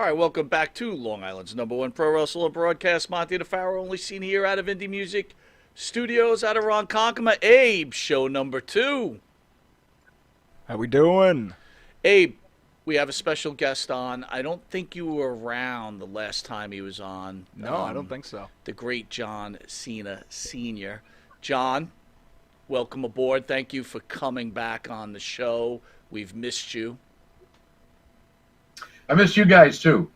right, welcome back to Long Island's number one pro wrestler broadcast. Monty DeFaro, only seen here out of Indie Music Studios out of Ronkonkoma. Abe, show number 2. How we doing? Abe, we have a special guest on. I don't think you were around the last time he was on. No, I don't think so. The great John Cena Sr. John, welcome aboard. Thank you for coming back on the show. We've missed you. I miss you guys too.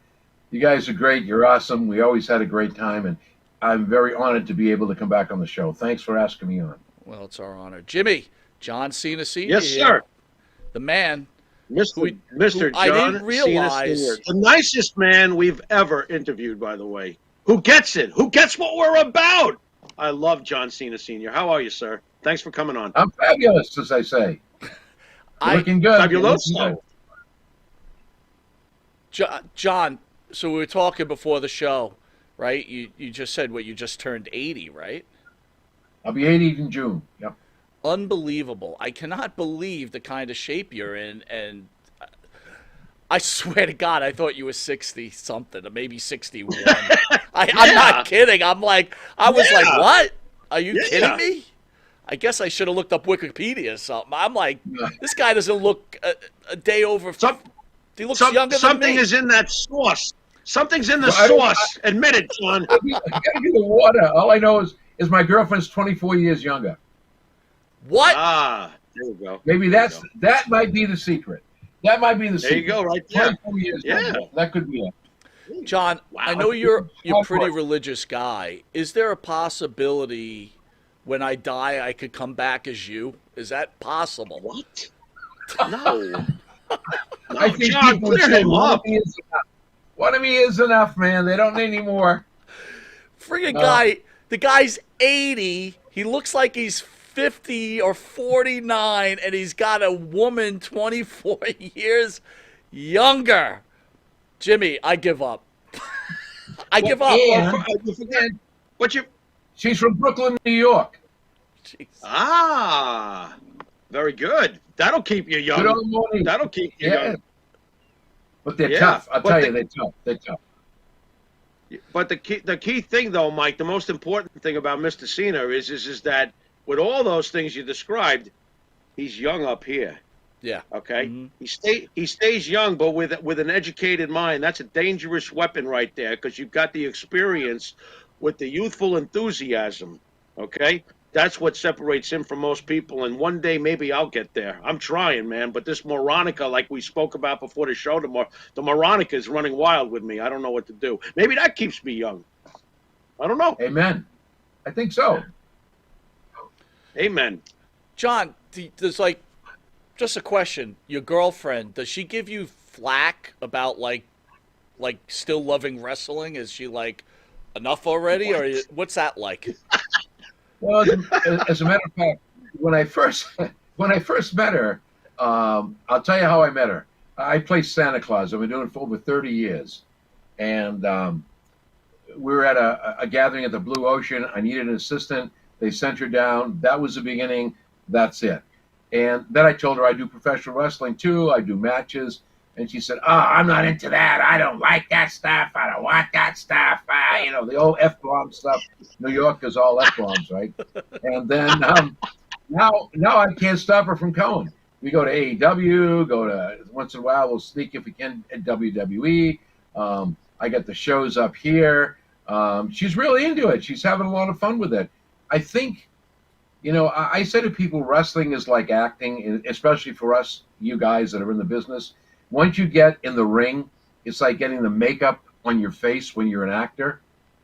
You guys are great. You're awesome. We always had a great time, and I'm very honored to be able to come back on the show. Thanks for asking me on. Well, it's our honor. Jimmy, John Cena Sr. Yes, sir. The man. Mr. John I didn't realize. Cena Sr. The nicest man we've ever interviewed, by the way. Who gets it? Who gets what we're about? I love John Cena Sr. How are you, sir? Thanks for coming on. I'm fabulous, as I say. Looking good. Fabuloso. John, so we were talking before the show, right? You just said you just turned 80, right? I'll be 80 in June. Yep. Unbelievable. I cannot believe the kind of shape you're in, and I swear to God, I thought you were 60-something, or maybe 61. I'm not kidding. I was like, what? Are you kidding me? I guess I should have looked up Wikipedia or something. I'm like, this guy doesn't look a day over. He looks younger than me. Something is in that sauce. Something's in the sauce. Admit it, John. I gotta get the water. All I know is my girlfriend's 24 years younger. What? Ah, there you go. Maybe that might be the secret. That might be the secret. There you go, right there. 24 years younger. That could be it. John, wow. I know you're a pretty religious guy. Is there a possibility when I die I could come back as you? Is that possible? What? No. I think John, people would clear say him one up. of me is enough. One of me is enough, man. They don't need any more. Friggin' guy, the guy's 80. He looks like he's 50 or 49, and he's got a woman 24 years younger. Jimmy, I give up. I give up. She's from Brooklyn, New York. Jeez. Ah, very good. That'll keep you young. Good old morning. That'll keep you young. But they're tough. I'll tell you, they're tough. They're tough. But the key thing, though, Mike, the most important thing about Mr. Cena is that with all those things you described, he's young up here. Yeah. Okay. Mm-hmm. He stays young, but with an educated mind. That's a dangerous weapon right there, because you've got the experience with the youthful enthusiasm. Okay. That's what separates him from most people, and one day maybe I'll get there. I'm trying, man, but this Moronica, like we spoke about before the show, the Moronica is running wild with me. I don't know what to do. Maybe that keeps me young. I don't know. Amen. I think so. Amen. John, there's just a question. Your girlfriend, does she give you flack about like still loving wrestling? Is she like enough already, or what's that like? Well, as a matter of fact, when I first met her, I'll tell you how I met her. I play Santa Claus. I've been doing it for over 30 years, and we were at a gathering at the Blue Ocean. I needed an assistant. They sent her down. That was the beginning. That's it. And then I told her I do professional wrestling too. I do matches. And she said, "Oh, I'm not into that. I don't like that stuff. I don't want that stuff." The old F-bomb stuff. New York is all F-bombs, right? And then now I can't stop her from coming. We go to AEW, once in a while we'll sneak if we can at WWE. I get the shows up here. She's really into it. She's having a lot of fun with it. I think, I say to people, wrestling is like acting, especially for us, you guys that are in the business. Once you get in the ring, it's like getting the makeup on your face when you're an actor.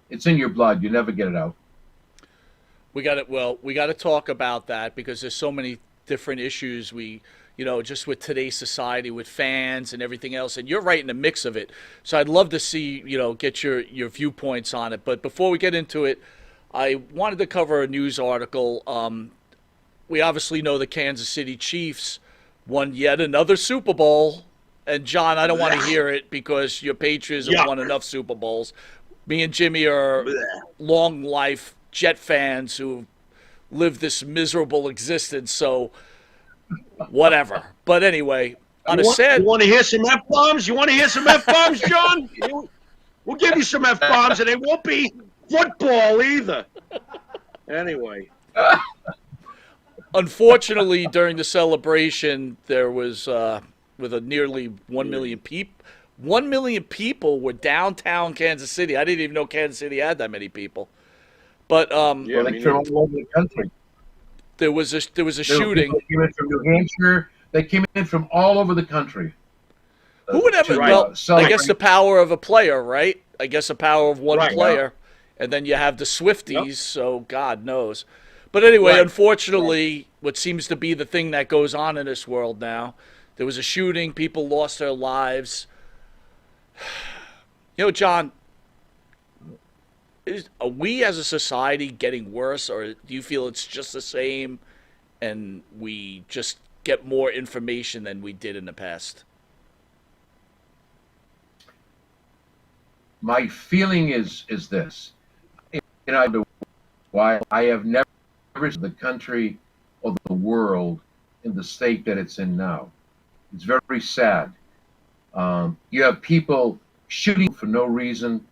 It's in your blood. You never get it out. We got to talk about that because there's so many different issues just with today's society with fans and everything else, and you're right in the mix of it. So I'd love to see, get your viewpoints on it. But before we get into it, I wanted to cover a news article. We obviously know the Kansas City Chiefs won yet another Super Bowl. And John, I don't want to hear it because your Patriots have won enough Super Bowls. Me and Jimmy are long life Jet fans who live this miserable existence, so whatever. But anyway, on You a want, sad you want to hear some F bombs? You want to hear some F bombs, John? We'll give you some F bombs, and they won't be football either. Anyway, unfortunately, during the celebration, there was with a nearly 1 million people. 1 million people were downtown Kansas City. I didn't even know Kansas City had that many people. But yeah, Well, they me came neither. all over the country. there was a There were people shooting. that came in from New Hampshire. They came in from all over the country Who would ever? to Right, Well, I celebrate. guess the power of a player, right? I guess the power of one right, Yeah. player, and then you have the yep, Swifties. So God knows. But anyway, right. unfortunately, what seems to be the thing that goes on in this world now, there was a shooting. People lost their lives. You know, John, are we as a society getting worse, or do you feel it's just the same, and we just get more information than we did in the past? My feeling is this. You know, why I have never seen the country or the world in the state that it's in now. It's very sad. You have people shooting for no reason.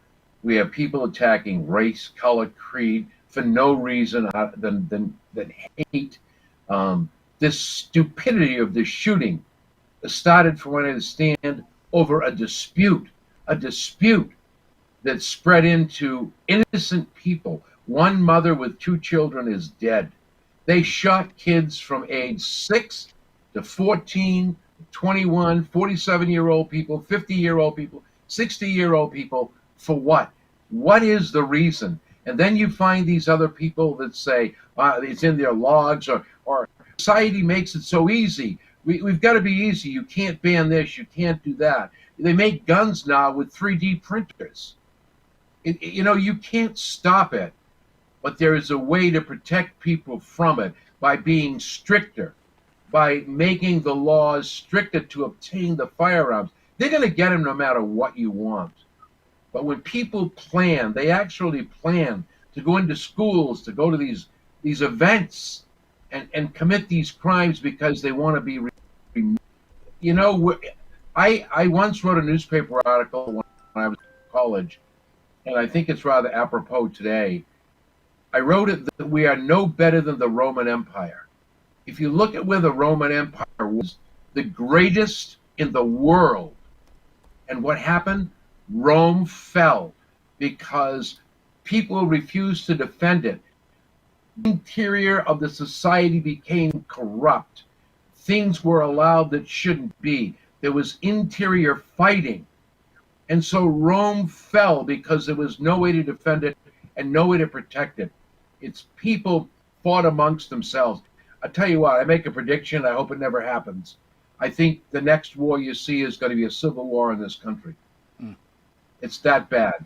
We have people attacking race, color, creed for no reason than hate. This stupidity of this shooting started, from what I understand, over a dispute that spread into innocent people. One mother with two children is dead. They shot kids from age 6 to 14, 21, 47-year-old people, 50-year-old people, 60-year-old people. For what? What is the reason? And then you find these other people that say it's in their logs, or society makes it so easy. We've got to be easy. You can't ban this. You can't do that. They make guns now with 3D printers. You know, you can't stop it, but there is a way to protect people from it by being stricter, by making the laws stricter to obtain the firearms. They're going to get them no matter what you want. But when people plan, they actually plan to go into schools, to go to these events and commit these crimes because they want to be, you know, I once wrote a newspaper article when I was in college, and I think it's rather apropos today. I wrote it that we are no better than the Roman Empire. If you look at where the Roman Empire was, the greatest in the world, and what happened? Rome fell because people refused to defend it. The interior of the society became corrupt. Things were allowed that shouldn't be. There was interior fighting. And so Rome fell because there was no way to defend it and no way to protect it. Its people fought amongst themselves. I tell you what, I make a prediction. I hope it never happens. I think the next war you see is going to be a civil war in this country. Mm. It's that bad.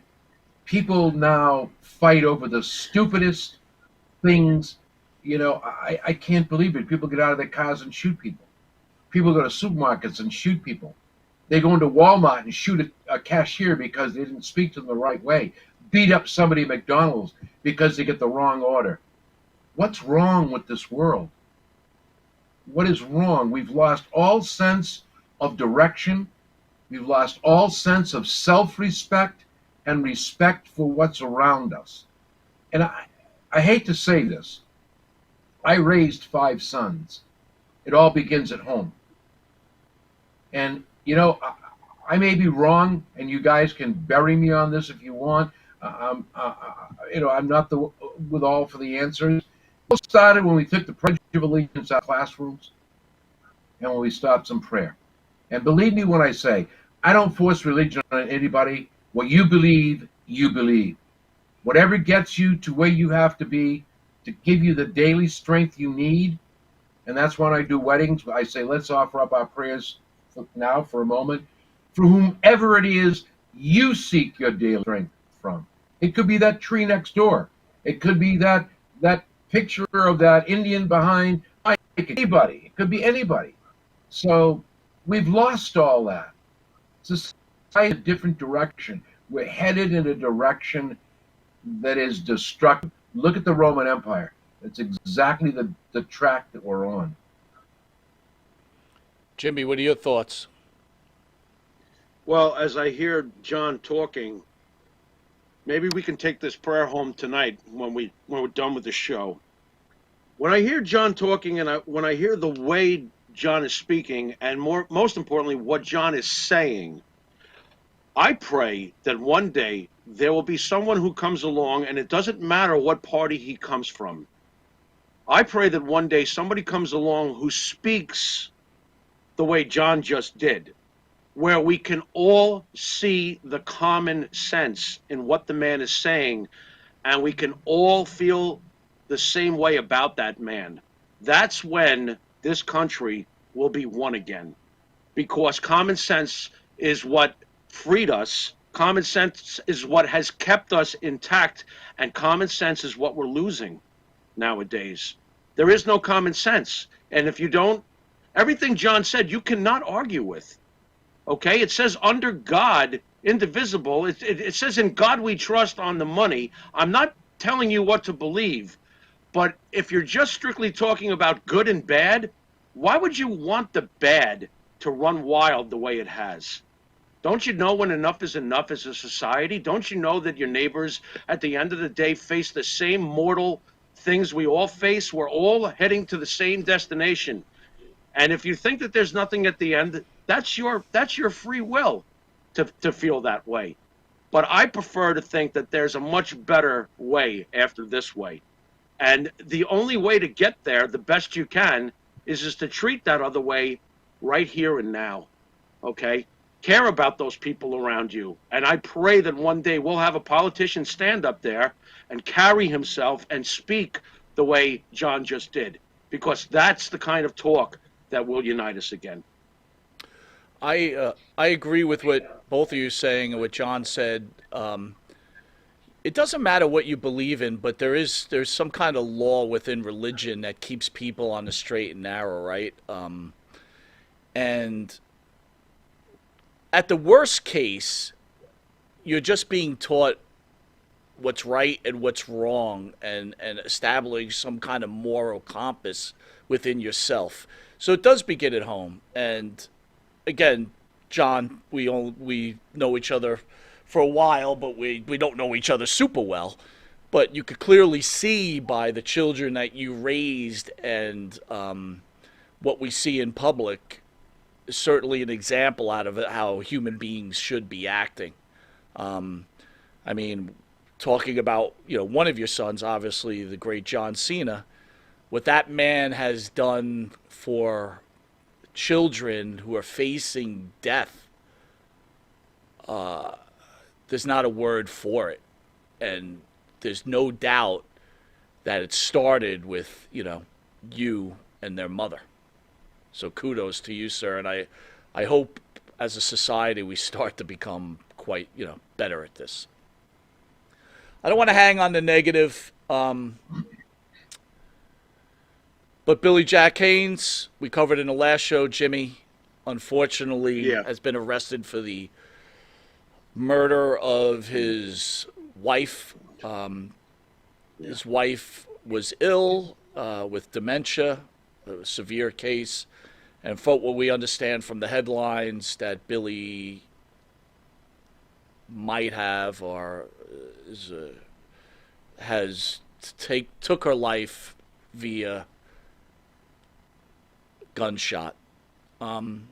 People now fight over the stupidest things. You know, I can't believe it. People get out of their cars and shoot people. People go to supermarkets and shoot people. They go into Walmart and shoot a cashier because they didn't speak to them the right way. Beat up somebody at McDonald's because they get the wrong order. What's wrong with this world? What is wrong? We've lost all sense of direction. We've lost all sense of self-respect and respect for what's around us. And I hate to say this. I raised 5 sons. It all begins at home. And, you know, I may be wrong, and you guys can bury me on this if you want. You know, I'm not with all for the answers. It started when we took the Pledge of Allegiance out of classrooms and when we stopped some prayer. And believe me when I say, I don't force religion on anybody. What you believe, you believe. Whatever gets you to where you have to be to give you the daily strength you need. And that's when I do weddings. I say, let's offer up our prayers now for a moment. For whomever it is you seek your daily strength from. It could be that tree next door. It could be that picture of that Indian behind anybody. It could be anybody. So we've lost all that. Society a different direction. We're headed in a direction that is destructive. Look at the Roman Empire. It's exactly the track that we're on. Jimmy, what are your thoughts? Well, as I hear John talking, maybe we can take this prayer home tonight when we're done with the show. When I hear John talking, and when I hear the way John is speaking, and most importantly, what John is saying, I pray that one day there will be someone who comes along, and it doesn't matter what party he comes from. I pray that one day somebody comes along who speaks the way John just did, where we can all see the common sense in what the man is saying, and we can all feel the same way about that man. That's when this country will be one again, because common sense is what freed us. Common sense is what has kept us intact, and common sense is what we're losing nowadays. There is no common sense. And if you don't, everything John said, you cannot argue with. Okay? It says under God, indivisible. It says in God we trust on the money. I'm not telling you what to believe, but if you're just strictly talking about good and bad, why would you want the bad to run wild the way it has? Don't you know when enough is enough as a society? Don't you know that your neighbors at the end of the day face the same mortal things we all face? We're all heading to the same destination. And if you think that there's nothing at the end, that's your free will to feel that way. But I prefer to think that there's a much better way after this way. And the only way to get there, the best you can, is just to treat that other way right here and now. Okay? Care about those people around you. And I pray that one day we'll have a politician stand up there and carry himself and speak the way John just did. Because that's the kind of talk that will unite us again. I agree with what both of you are saying and what John said. It doesn't matter what you believe in, but there's some kind of law within religion that keeps people on the straight and narrow, right? And at the worst case, you're just being taught what's right and what's wrong, and establishing some kind of moral compass within yourself. So it does begin at home. And again, John, we know each other for a while, but we don't know each other super well. But you could clearly see by the children that you raised and what we see in public is certainly an example out of it, how human beings should be acting. I mean, talking about one of your sons, obviously the great John Cena, what that man has done for children who are facing death, there's not a word for it. And there's no doubt that it started with, you and their mother. So kudos to you, sir. And I hope as a society we start to become quite, better at this. I don't want to hang on the negative. But Billy Jack Haynes, we covered in the last show, Jimmy, unfortunately, has been arrested for the murder of his wife. His wife was ill with dementia, a severe case. And from what we understand from the headlines, that Billy might have or took her life via gunshot. John,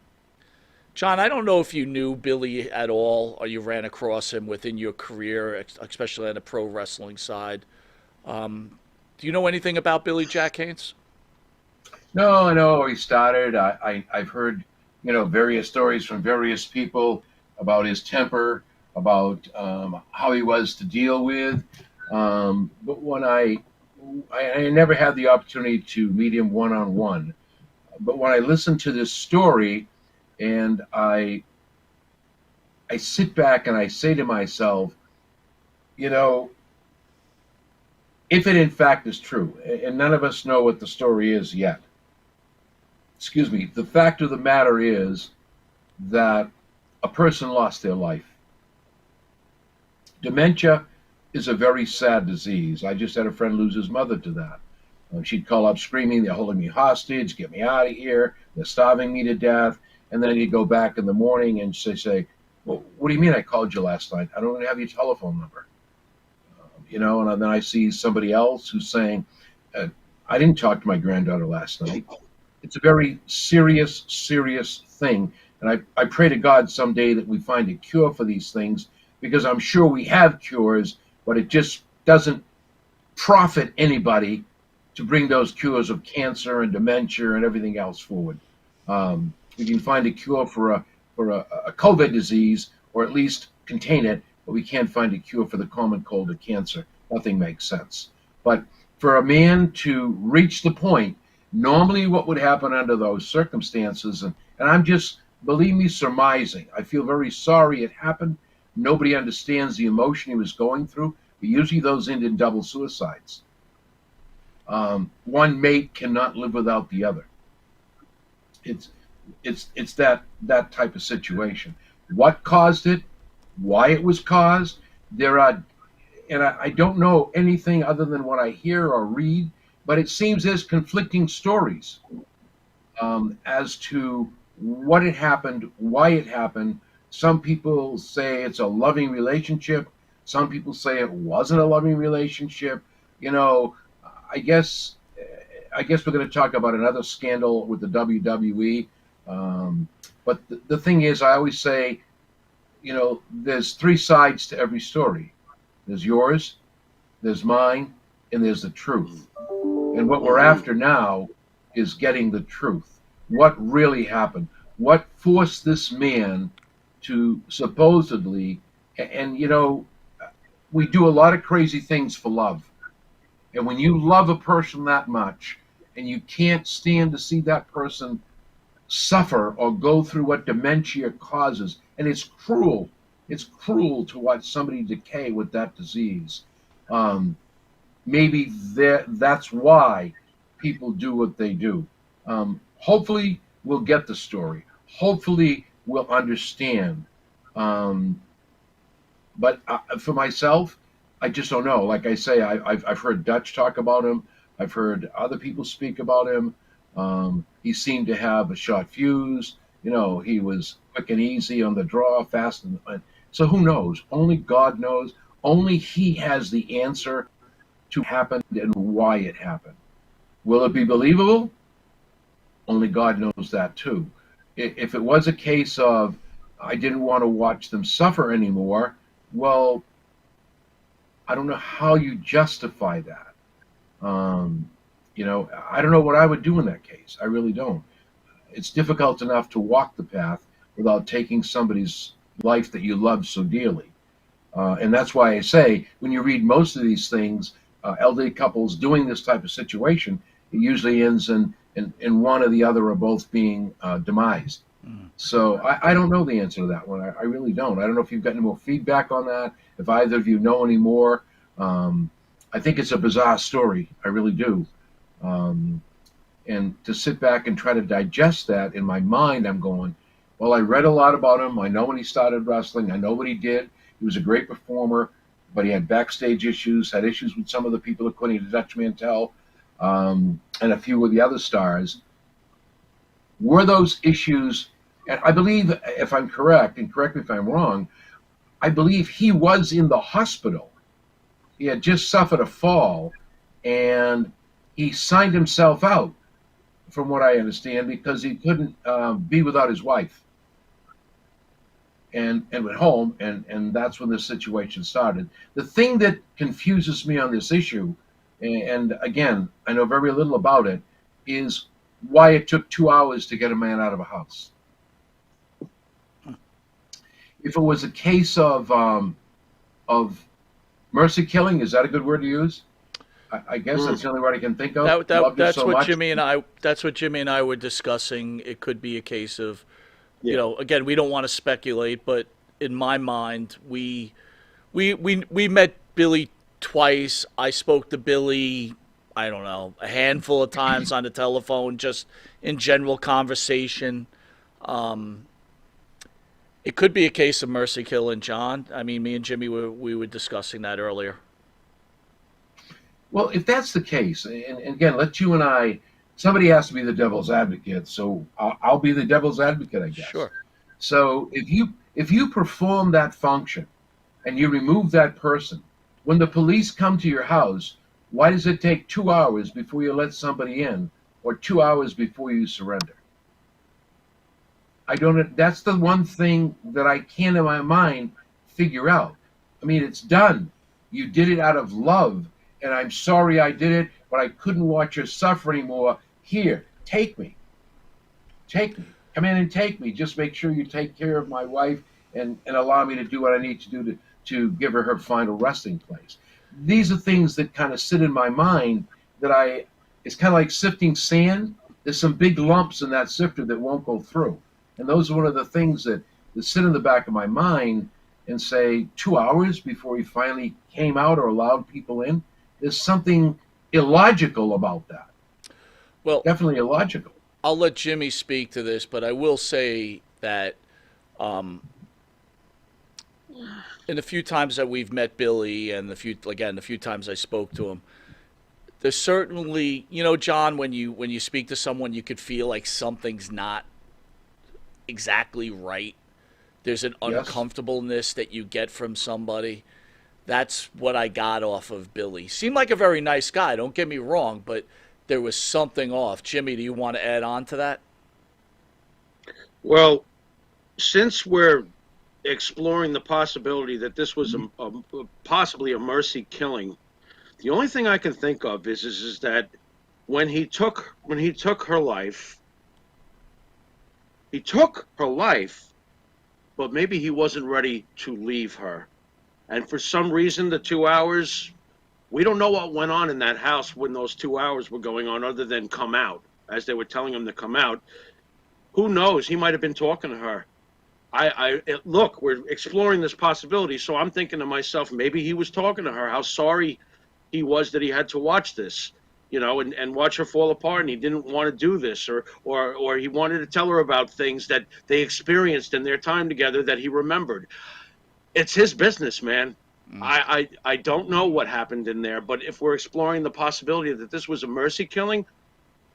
I don't know if you knew Billy at all or you ran across him within your career, especially on the pro wrestling side. Do you know anything about Billy Jack Haynes? No, I know he started. I've heard, various stories from various people about his temper, about how he was to deal with. But when I never had the opportunity to meet him one-on-one. But when I listen to this story and I sit back and I say to myself, if it in fact is true, and none of us know what the story is yet, the fact of the matter is that a person lost their life. Dementia is a very sad disease. I just had a friend lose his mother to that. She'd call up screaming, "They're holding me hostage, get me out of here, they're starving me to death." And then he'd go back in the morning and say, "Well, what do you mean I called you last night? I don't even have your telephone number." And then I see somebody else who's saying, "I didn't talk to my granddaughter last night." It's a very serious, serious thing. And I pray to God someday that we find a cure for these things, because I'm sure we have cures, but it just doesn't profit anybody to bring those cures of cancer and dementia and everything else forward. We can find a cure for a COVID disease, or at least contain it, but we can't find a cure for the common cold or cancer. Nothing makes sense. But for a man to reach the point, normally what would happen under those circumstances, and I'm just, believe me, surmising. I feel very sorry it happened. Nobody understands the emotion he was going through. But usually those end in double suicides. One mate cannot live without the other. It's it's that type of situation. What caused it? Why it was caused? There are, and I don't know anything other than what I hear or read, but it seems there's conflicting stories as to what had happened, why it happened. Some people say it's a loving relationship. Some people say it wasn't a loving relationship. You know, I guess I guess we're going to talk about another scandal with the WWE. But the thing is, I always say, there's three sides to every story. There's yours, there's mine, and there's the truth. And what we're after now is getting the truth. What really happened? What forced this man to supposedly, and we do a lot of crazy things for love. And when you love a person that much and you can't stand to see that person suffer or go through what dementia causes, and it's cruel to watch somebody decay with that disease. Maybe that's why people do what they do. Hopefully, we'll get the story. Hopefully, we'll understand. But for myself, I just don't know. Like I say, I've heard Dutch talk about him. I've heard other people speak about him. He seemed to have a short fuse. He was quick and easy on the draw, fast and so who knows? Only God knows. Only He has the answer to what happened and why it happened. Will it be believable? Only God knows that too. If it was a case of I didn't want to watch them suffer anymore, well, I don't know how you justify that. I don't know what I would do in that case. I really don't. It's difficult enough to walk the path without taking somebody's life that you love so dearly. And that's why I say, when you read most of these things, elderly couples doing this type of situation, it usually ends in one or the other or both being demised. So I don't know the answer to that one. I really don't. I don't know if you've got any more feedback on that, if either of you know any more. I think it's a bizarre story. I really do. And to sit back and try to digest that in my mind, I'm going, well, I read a lot about him. I know when he started wrestling. I know what he did. He was a great performer, but he had backstage issues, had issues with some of the people, according to Dutch Mantel, and a few of the other stars. Were those issues, and I believe, if I'm correct, and correct me if I'm wrong, I believe he was in the hospital. He had just suffered a fall, and he signed himself out, from what I understand, because he couldn't be without his wife. And went home, and that's when this situation started. The thing that confuses me on this issue, and again, I know very little about it, is why it took 2 hours to get a man out of a house. If it was a case of mercy killing, is that a good word to use? I guess that's the only word I can think of. That's what Jimmy and I. That's what Jimmy and I were discussing. It could be a case of, again, we don't want to speculate, but in my mind, we met Billy twice. I spoke to Billy, I don't know, a handful of times on the telephone, just in general conversation. It could be a case of mercy killing, John. I mean, me and Jimmy we were discussing that earlier. Well, if that's the case, and again, let you and I, somebody has to be the devil's advocate, so I'll be the devil's advocate, I guess. Sure. So if you perform that function and you remove that person, when the police come to your house, why does it take 2 hours before you let somebody in, or 2 hours before you surrender? I don't. That's the one thing that I can't, in my mind, figure out. I mean, it's done. You did it out of love, and I'm sorry I did it, but I couldn't watch her suffer anymore. Here, take me, take me, come in and take me. Just make sure you take care of my wife and allow me to do what I need to do to give her her final resting place. These are things that kind of sit in my mind that it's kind of like sifting sand. There's some big lumps in that sifter that won't go through. And those are one of the things that sit in the back of my mind and say 2 hours before he finally came out or allowed people in. There's something illogical about that. Well, Definitely illogical. I'll let Jimmy speak to this, but I will say that um, in the few times that we've met Billy, and the few times I spoke to him, there's certainly, John, when you speak to someone, you could feel like something's not exactly right. There's an Yes. uncomfortableness that you get from somebody. That's what I got off of Billy. Seemed like a very nice guy, don't get me wrong, but there was something off. Jimmy, do you want to add on to that? Well, since we're exploring the possibility that this was possibly a mercy killing, the only thing I can think of is that when he took her life, he took her life, but maybe he wasn't ready to leave her. And for some reason, the 2 hours, we don't know what went on in that house when those 2 hours were going on, other than come out, as they were telling him to come out. Who knows? He might have been talking to her. Look, we're exploring this possibility, so I'm thinking to myself, maybe he was talking to her, how sorry he was that he had to watch this, and watch her fall apart, and he didn't want to do this, or he wanted to tell her about things that they experienced in their time together that he remembered. It's his business, man. I don't know what happened in there, but if we're exploring the possibility that this was a mercy killing,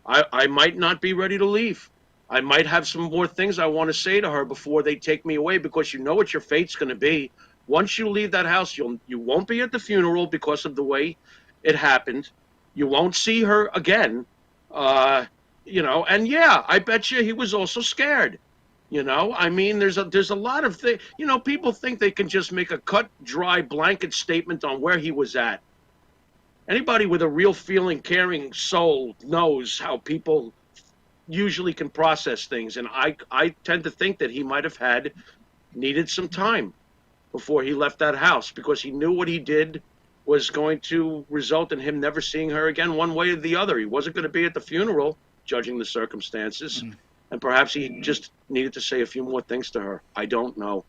I might not be ready to leave. I might have some more things I want to say to her before they take me away, because you know what your fate's going to be. Once you leave that house, you won't be at the funeral because of the way it happened. You won't see her again. And yeah, I bet you he was also scared. I mean, there's a lot of things. People think they can just make a cut, dry blanket statement on where he was at. Anybody with a real feeling, caring soul knows how people usually can process things, and I tend to think that he might have needed some time before he left that house, because he knew what he did was going to result in him never seeing her again, one way or the other. He wasn't going to be at the funeral, judging the circumstances, and perhaps he just needed to say a few more things to her. I don't know.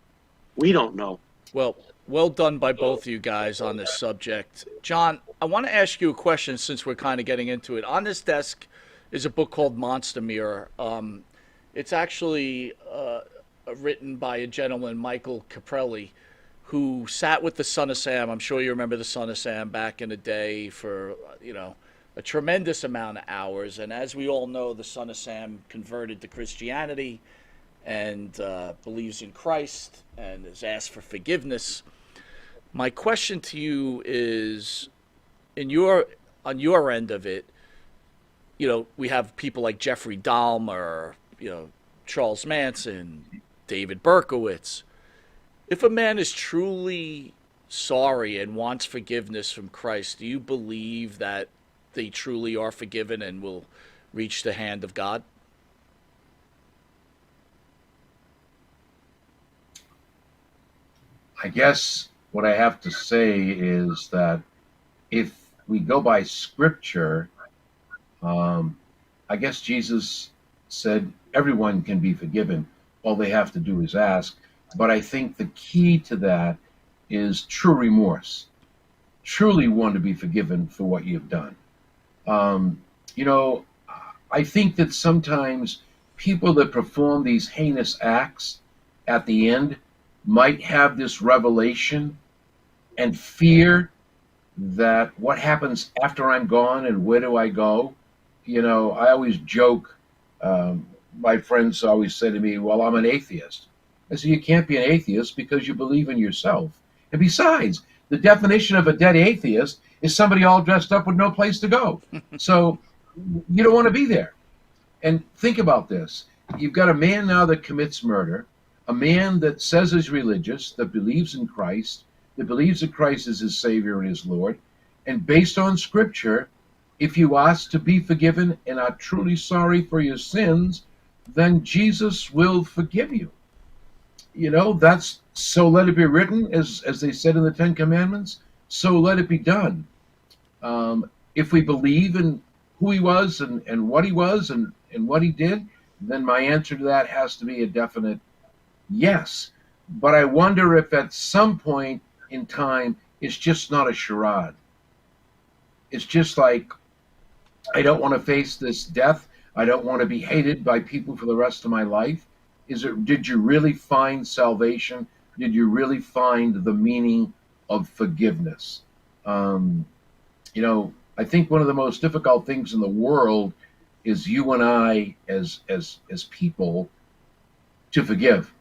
We don't know. Well done by both of you guys on this subject. John, I want to ask you a question since we're kind of getting into it. On this desk is a book called Monster Mirror. It's actually written by a gentleman, Michael Caprelli, who sat with the Son of Sam. I'm sure you remember the Son of Sam back in the day for, a tremendous amount of hours. And as we all know, the Son of Sam converted to Christianity and believes in Christ and has asked for forgiveness. My question to you is, on your end of it, we have people like Jeffrey Dahmer, Charles Manson, David Berkowitz. If a man is truly sorry and wants forgiveness from Christ, do you believe that they truly are forgiven and will reach the hand of God? I guess what I have to say is that if we go by scripture, I guess Jesus said everyone can be forgiven. All they have to do is ask. But I think the key to that is true remorse, truly want to be forgiven for what you've done. Um, you know, I think that sometimes people that perform these heinous acts at the end might have this revelation and fear that what happens after I'm gone and where do I go? I always joke. Um, my friends always say to me, "Well, I'm an atheist." I say, "You can't be an atheist because you believe in yourself. And besides, the definition of a dead atheist is somebody all dressed up with no place to go. So you don't want to be there." And think about this. You've got a man now that commits murder, a man that says he's religious, that believes in Christ, that believes that Christ is his Savior and his Lord. And based on Scripture, if you ask to be forgiven and are truly sorry for your sins, then Jesus will forgive you. That's so let it be written, as they said in the Ten Commandments, so let it be done. If we believe in who he was and what he was and what he did, then my answer to that has to be a definite yes. But I wonder if at some point in time it's just not a charade. It's just like, I don't want to face this death. I don't want to be hated by people for the rest of my life. Did you really find salvation? Did you really find the meaning of forgiveness? I think one of the most difficult things in the world is you and I as people to forgive,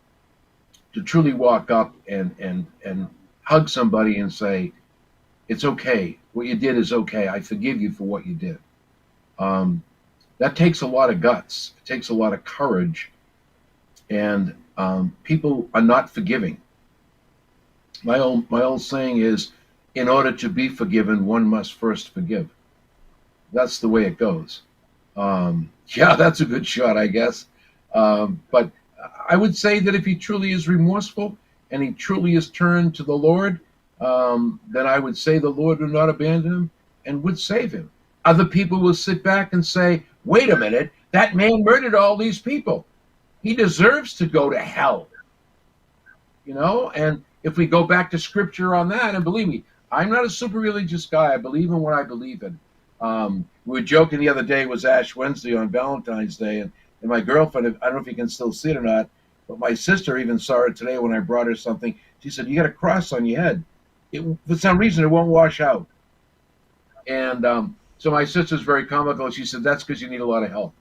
to truly walk up and hug somebody and say, "It's okay. What you did is okay. I forgive you for what you did." That takes a lot of guts. It takes a lot of courage, and people are not forgiving. My old saying is, in order to be forgiven, one must first forgive. That's the way it goes. Yeah, that's a good shot, I guess. But I would say that if he truly is remorseful and he truly is turned to the Lord, then I would say the Lord would not abandon him and would save him. Other people will sit back and say, "Wait a minute, that man murdered all these people. He deserves to go to hell." And if we go back to Scripture on that, and believe me, I'm not a super religious guy. I believe in what I believe in. We were joking the other day, it was Ash Wednesday on Valentine's Day, and my girlfriend, I don't know if you can still see it or not, but my sister even saw it today when I brought her something. She said, "You got a cross on your head. For some reason, it won't wash out." And so my sister's very comical. She said, "That's because you need a lot of help."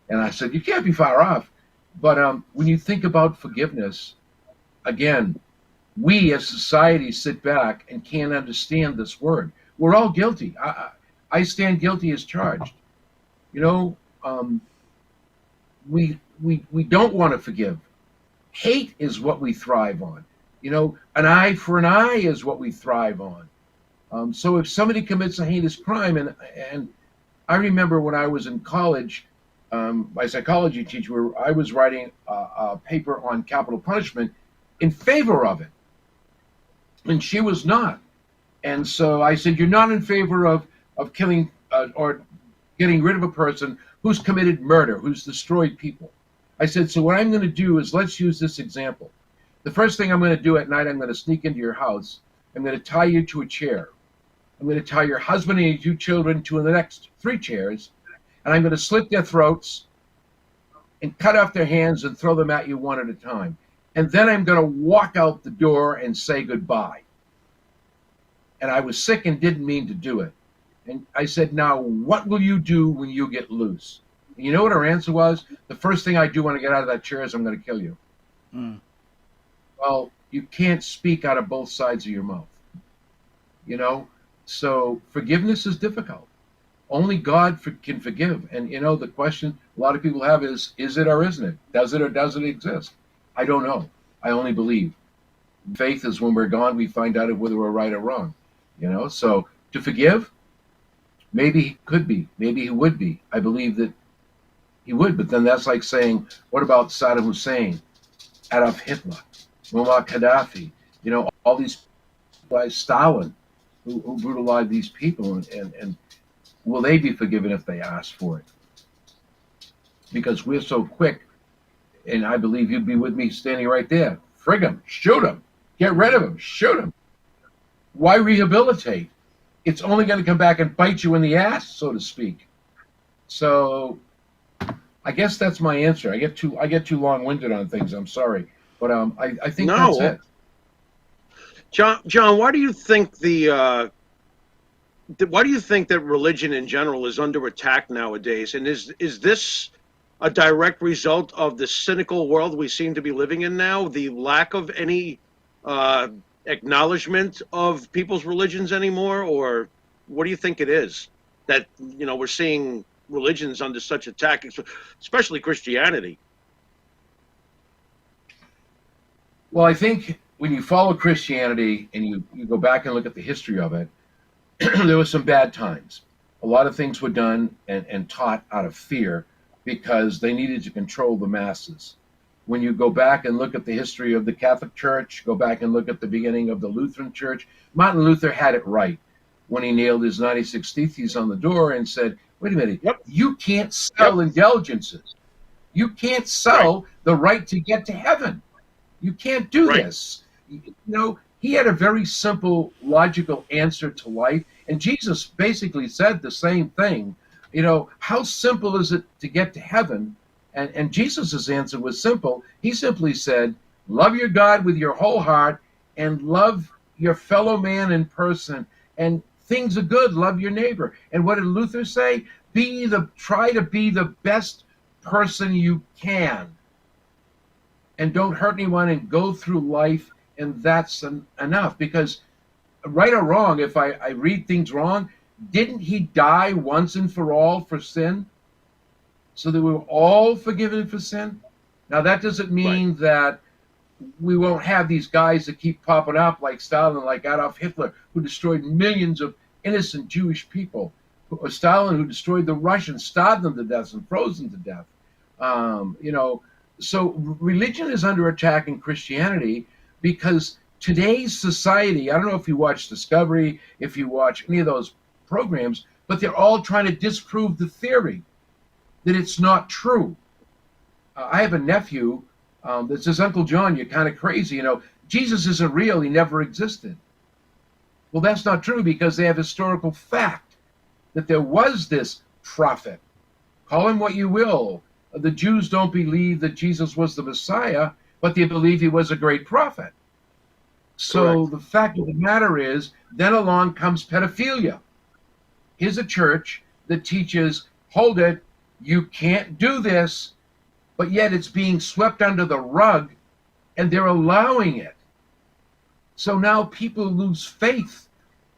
And I said, "You can't be far off." But when you think about forgiveness, again, we as society sit back and can't understand this word. We're all guilty. I stand guilty as charged. We don't want to forgive. Hate is what we thrive on. An eye for an eye is what we thrive on. So if somebody commits a heinous crime, and I remember when I was in college, my psychology teacher, I was writing a paper on capital punishment in favor of it, and she was not. And so I said, "You're not in favor of killing or getting rid of a person who's committed murder, who's destroyed people." I said, "So what I'm going to do is, let's use this example. The first thing I'm going to do at night, I'm going to sneak into your house. I'm going to tie you to a chair. I'm going to tie your husband and your 2 children to the next 3 chairs, and I'm going to slit their throats and cut off their hands and throw them at you one at a time. And then I'm going to walk out the door and say goodbye." And I was sick and didn't mean to do it. And I said, "Now, what will you do when you get loose?" And you know what her answer was? "The first thing I do when I get out of that chair is I'm going to kill you." Mm. Well, you can't speak out of both sides of your mouth. So forgiveness is difficult. Only God can forgive. And the question a lot of people have is it or isn't it? Does it or doesn't it exist? I don't know. I only believe. Faith is when we're gone, we find out whether we're right or wrong. So to forgive, maybe he could be, maybe he would be. I believe that he would, but then that's like saying, what about Saddam Hussein, Adolf Hitler, Muammar Gaddafi, all these guys, Stalin, who brutalized these people, and will they be forgiven if they ask for it? Because we're so quick, and I believe you'd be with me standing right there. Frig him, shoot him, get rid of him, shoot him. Why rehabilitate? It's only going to come back and bite you in the ass, so to speak. So I guess that's my answer. I get too long-winded on things. I'm sorry, but I think that's it. John, why do you think the why do you think that religion in general is under attack nowadays? And is this a direct result of the cynical world we seem to be living in now? The lack of any uh, acknowledgement of people's religions anymore, or what do you think it is that we're seeing religions under such attack, especially Christianity? Well, I think when you follow Christianity and you go back and look at the history of it, there was some bad times. A lot of things were done and taught out of fear because they needed to control the masses. When you go back and look at the history of the Catholic Church, go back and look at the beginning of the Lutheran Church, Martin Luther had it right when he nailed his 96 Theses on the door and said, wait a minute, Yep. you can't sell indulgences. You can't sell the right to get to heaven. You can't do this. He had a very simple, logical answer to life. And Jesus basically said the same thing. How simple is it to get to heaven? And Jesus' answer was simple. He simply said, love your God with your whole heart and love your fellow man in person. And things are good. Love your neighbor. And what did Luther say? Try to be the best person you can. And don't hurt anyone and go through life. And that's enough. Because right or wrong, if I read things wrong, didn't he die once and for all for sin? So that we were all forgiven for sin? Now, that doesn't mean that we won't have these guys that keep popping up like Stalin, like Adolf Hitler, who destroyed millions of innocent Jewish people. Or Stalin, who destroyed the Russians, starved them to death and froze them to death. So religion is under attack in Christianity because today's society, I don't know if you watch Discovery, if you watch any of those programs, but they're all trying to disprove the theory that it's not true. I have a nephew that says, Uncle John, you're kind of crazy. Jesus isn't real. He never existed. Well, that's not true because they have historical fact that there was this prophet. Call him what you will. The Jews don't believe that Jesus was the Messiah, but they believe he was a great prophet. So the fact of the matter is, then along comes pedophilia. Here's a church that teaches, hold it, you can't do this, but yet it's being swept under the rug and they're allowing it. So now people lose faith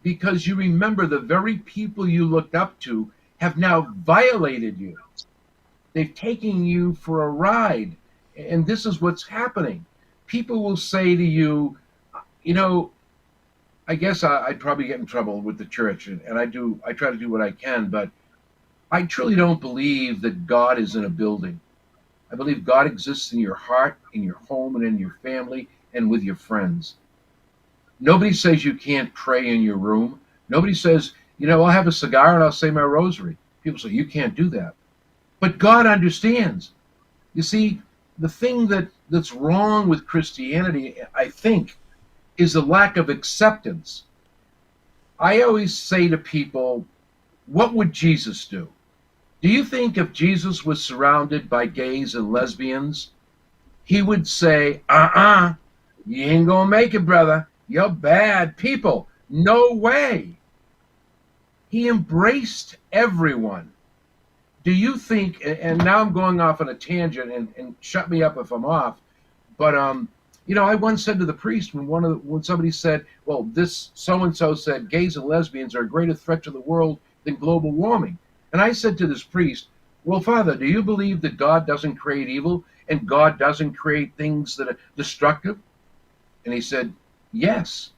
because you remember the very people you looked up to have now violated you. They've taken you for a ride. And this is what's happening. People will say to you, I guess I'd probably get in trouble with the church, and I try to do what I can, but I truly don't believe that God is in a building. I believe God exists in your heart, in your home, and in your family, and with your friends. Nobody says you can't pray in your room. Nobody says, I'll have a cigar and I'll say my rosary. People say, you can't do that. But God understands. You see, the thing that's wrong with Christianity, I think, is the lack of acceptance. I always say to people, what would Jesus do? Do you think if Jesus was surrounded by gays and lesbians, he would say, you ain't gonna make it, brother. You're bad people. No way. He embraced everyone. Do you think, and now I'm going off on a tangent and shut me up if I'm off, but I once said to the priest when somebody said, well, this so-and-so said gays and lesbians are a greater threat to the world than global warming. And I said to this priest, well, Father, do you believe that God doesn't create evil and God doesn't create things that are destructive? And he said, yes.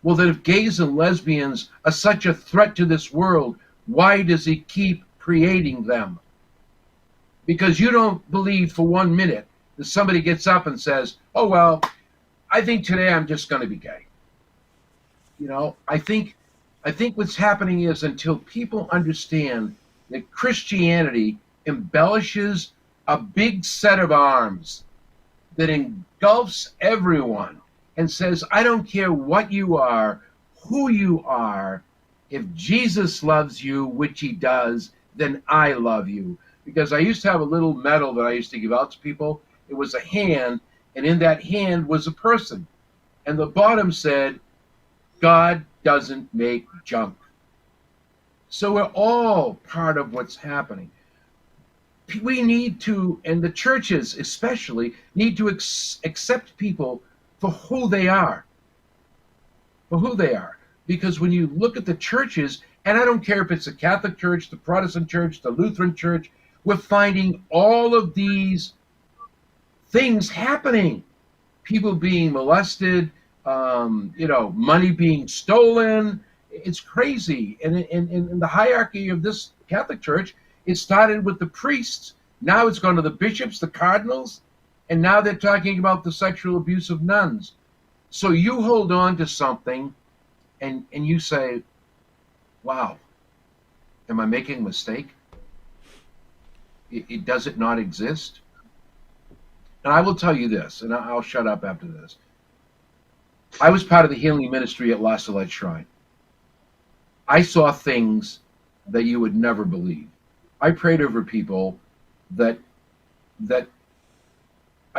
Well, then if gays and lesbians are such a threat to this world, why does he keep creating them? Because you don't believe for 1 minute that somebody gets up and says, oh, well, I think today I'm just going to be gay. I think what's happening is until people understand that Christianity embellishes a big set of arms that engulfs everyone and says, I don't care what you are, who you are, if Jesus loves you, which he does, then I love you. Because I used to have a little medal that I used to give out to people. It was a hand, and in that hand was a person. And the bottom said, God doesn't make junk. So we're all part of what's happening. We need to, and the churches especially, need to accept people for who they are, for who they are. Because when you look at the churches, and I don't care if it's the Catholic Church, the Protestant Church, the Lutheran Church, we're finding all of these things happening. People being molested, money being stolen. It's crazy. And in the hierarchy of this Catholic Church, it started with the priests. Now it's gone to the bishops, the cardinals, and now they're talking about the sexual abuse of nuns. So you hold on to something and you say, wow, am I making a mistake? Does it not exist? And I will tell you this, and I'll shut up after this. I was part of the healing ministry at La Salette Shrine. I saw things that you would never believe. I prayed over people that I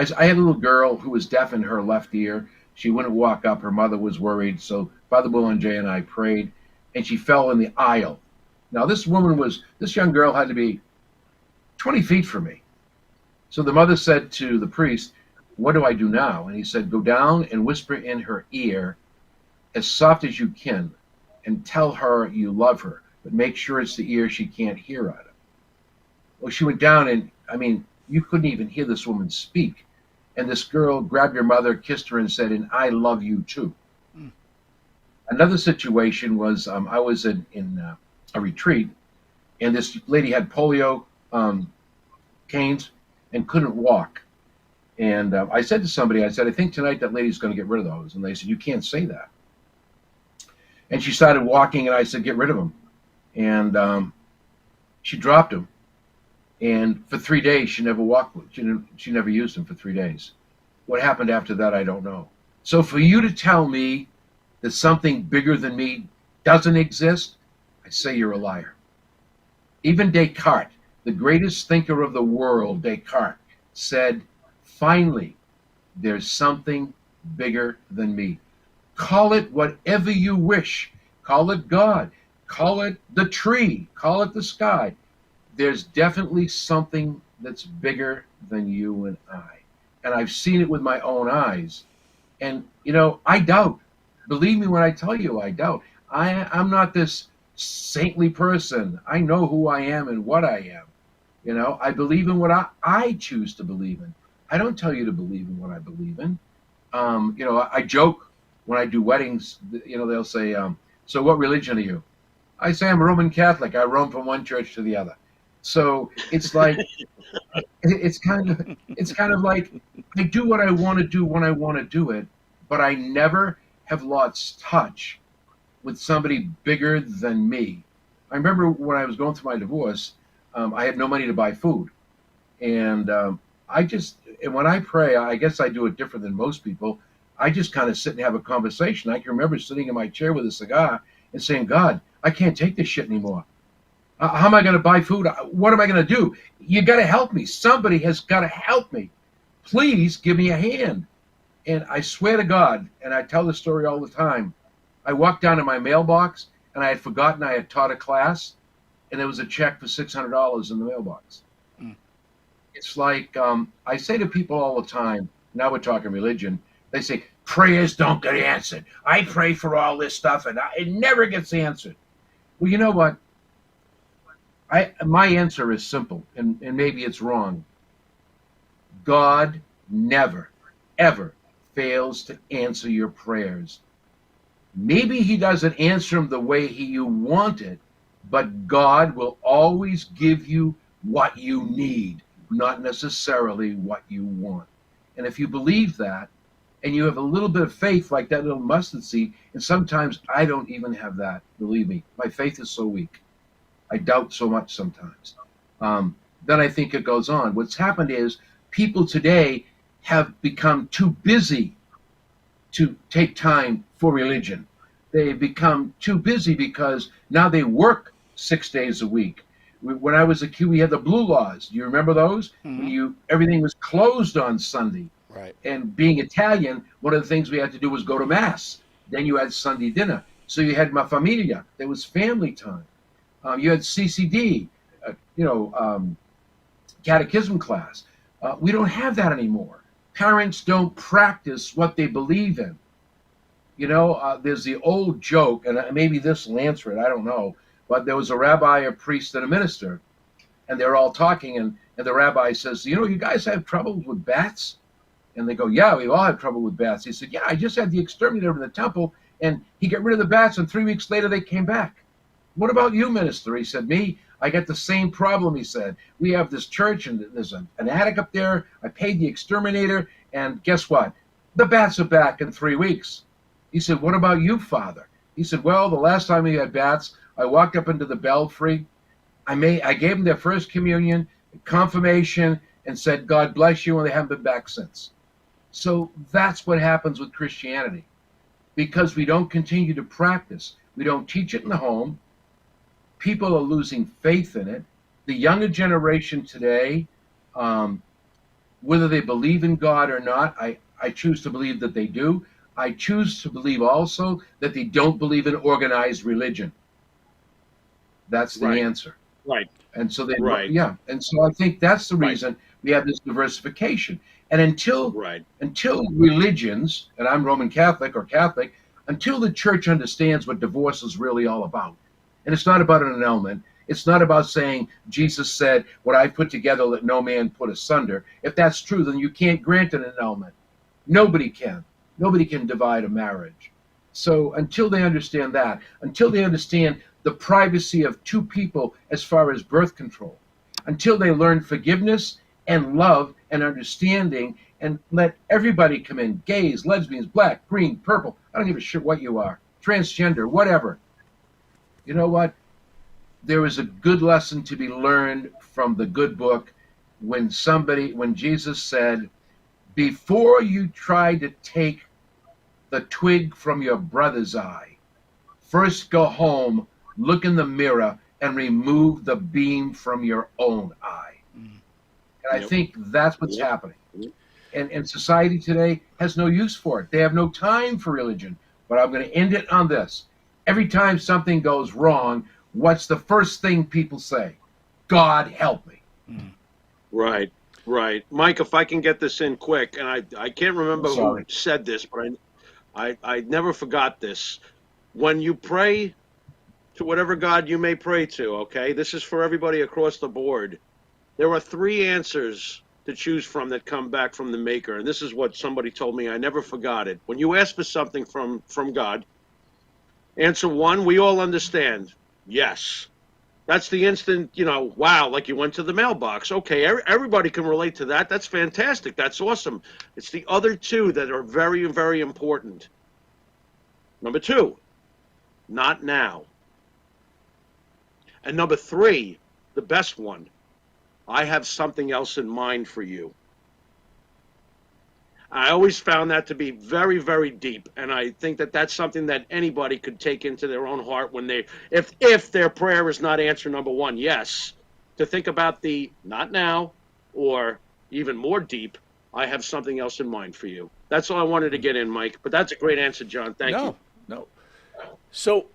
had a little girl who was deaf in her left ear. She wouldn't walk up. Her mother was worried. So Father Boulanger and I prayed, and she fell in the aisle. Now, this young girl had to be 20 feet from me. So the mother said to the priest, what do I do now? And he said, go down and whisper in her ear as soft as you can and tell her you love her, but make sure it's the ear she can't hear out of. Well, she went down, and you couldn't even hear this woman speak. And this girl grabbed your mother, kissed her, and said, and I love you too. Mm. Another situation was I was in a retreat, and this lady had polio canes and couldn't walk. And I said to somebody, I think tonight that lady's going to get rid of those. And they said, you can't say that. And she started walking, and I said, get rid of them. And she dropped them. And for 3 days, she never walked. She never used them for 3 days. What happened after that, I don't know. So for you to tell me that something bigger than me doesn't exist, I say you're a liar. Even Descartes, the greatest thinker of the world, Descartes, said, finally, there's something bigger than me. Call it whatever you wish. Call it God. Call it the tree. Call it the sky. There's definitely something that's bigger than you and I. And I've seen it with my own eyes. And, I doubt. Believe me when I tell you I doubt. I'm not this saintly person. I know who I am and what I am. I believe in what I choose to believe in. I don't tell you to believe in what I believe in. I joke when I do weddings. They'll say, so what religion are you? I say I'm Roman Catholic. I roam from one church to the other. So it's like, it's kind of like I do what I want to do when I want to do it, but I never have lost touch with somebody bigger than me. I remember when I was going through my divorce, I had no money to buy food. And and when I pray, I guess I do it different than most people. I just kind of sit and have a conversation. I can remember sitting in my chair with a cigar and saying, God, I can't take this shit anymore. How am I going to buy food? What am I going to do? You got to help me. Somebody has got to help me. Please give me a hand. And I swear to God, and I tell this story all the time, I walked down to my mailbox, and I had forgotten I had taught a class, and there was a check for $600 in the mailbox. Mm. It's like I say to people all the time, now we're talking religion, they say, prayers don't get answered. I pray for all this stuff, and it never gets answered. Well, you know what? My answer is simple, and maybe it's wrong. God never, ever fails to answer your prayers. Maybe he doesn't answer them the way you want it, but God will always give you what you need, not necessarily what you want. And if you believe that, and you have a little bit of faith like that little mustard seed, and sometimes I don't even have that, believe me, my faith is so weak. I doubt so much sometimes. Then I think it goes on. What's happened is people today have become too busy to take time for religion. They've become too busy because now they work 6 days a week. When I was a kid, we had the blue laws. Do you remember those? Mm-hmm. Everything was closed on Sunday. Right. And being Italian, one of the things we had to do was go to Mass. Then you had Sunday dinner. So you had ma familia. There was family time. You had CCD, catechism class. We don't have that anymore. Parents don't practice what they believe in. There's the old joke, and maybe this will answer it, I don't know, but there was a rabbi, a priest, and a minister, and they're all talking, and the rabbi says, you guys have trouble with bats? And they go, yeah, we all have trouble with bats. He said, yeah, I just had the exterminator in the temple, and he got rid of the bats, and 3 weeks later they came back. What about you, minister? He said, me, I got the same problem, he said. We have this church, and there's an attic up there. I paid the exterminator, and guess what? The bats are back in 3 weeks. He said, what about you, Father? He said, well, the last time we had bats, I walked up into the belfry. I gave them their first communion, confirmation, and said, God bless you, and they haven't been back since. So that's what happens with Christianity. Because we don't continue to practice, we don't teach it in the home, people are losing faith in it. The younger generation today, whether they believe in God or not, I choose to believe that they do. I choose to believe also that they don't believe in organized religion. That's the answer. Right. And so Right. yeah. And so I think that's the reason we have this diversification. And until religions, and I'm Roman Catholic or Catholic, until the church understands what divorce is really all about. And it's not about an annulment. It's not about saying Jesus said, what I put together, let no man put asunder. If that's true, then you can't grant an annulment. Nobody can. Nobody can divide a marriage. So until they understand that, until they understand the privacy of two people as far as birth control, until they learn forgiveness and love and understanding and let everybody come in, gays, lesbians, black, green, purple, I don't give a shit what you are, transgender, whatever. You know what? There is a good lesson to be learned from the good book when Jesus said, before you try to take the twig from your brother's eye, first go home, look in the mirror, and remove the beam from your own eye. And I think that's what's happening. And society today has no use for it. They have no time for religion. But I'm going to end it on this. Every time something goes wrong, what's the first thing people say? God help me. Right. Mike, if I can get this in quick, and I can't remember who said this, but I never forgot this. When you pray to whatever God you may pray to, okay, this is for everybody across the board. There are 3 answers to choose from that come back from the Maker. And this is what somebody told me. I never forgot it. When you ask for something from God, answer 1, we all understand. Yes. That's the instant, wow, like you went to the mailbox. Okay, everybody can relate to that. That's fantastic. That's awesome. It's the other 2 that are very, very important. Number 2, not now. And number 3, the best one, I have something else in mind for you. I always found that to be very, very deep, and I think that that's something that anybody could take into their own heart when if their prayer is not answer number 1, yes, to think about the not now, or even more deep, I have something else in mind for you. That's all I wanted to get in, Mike. But that's a great answer, John. Thank you. No. So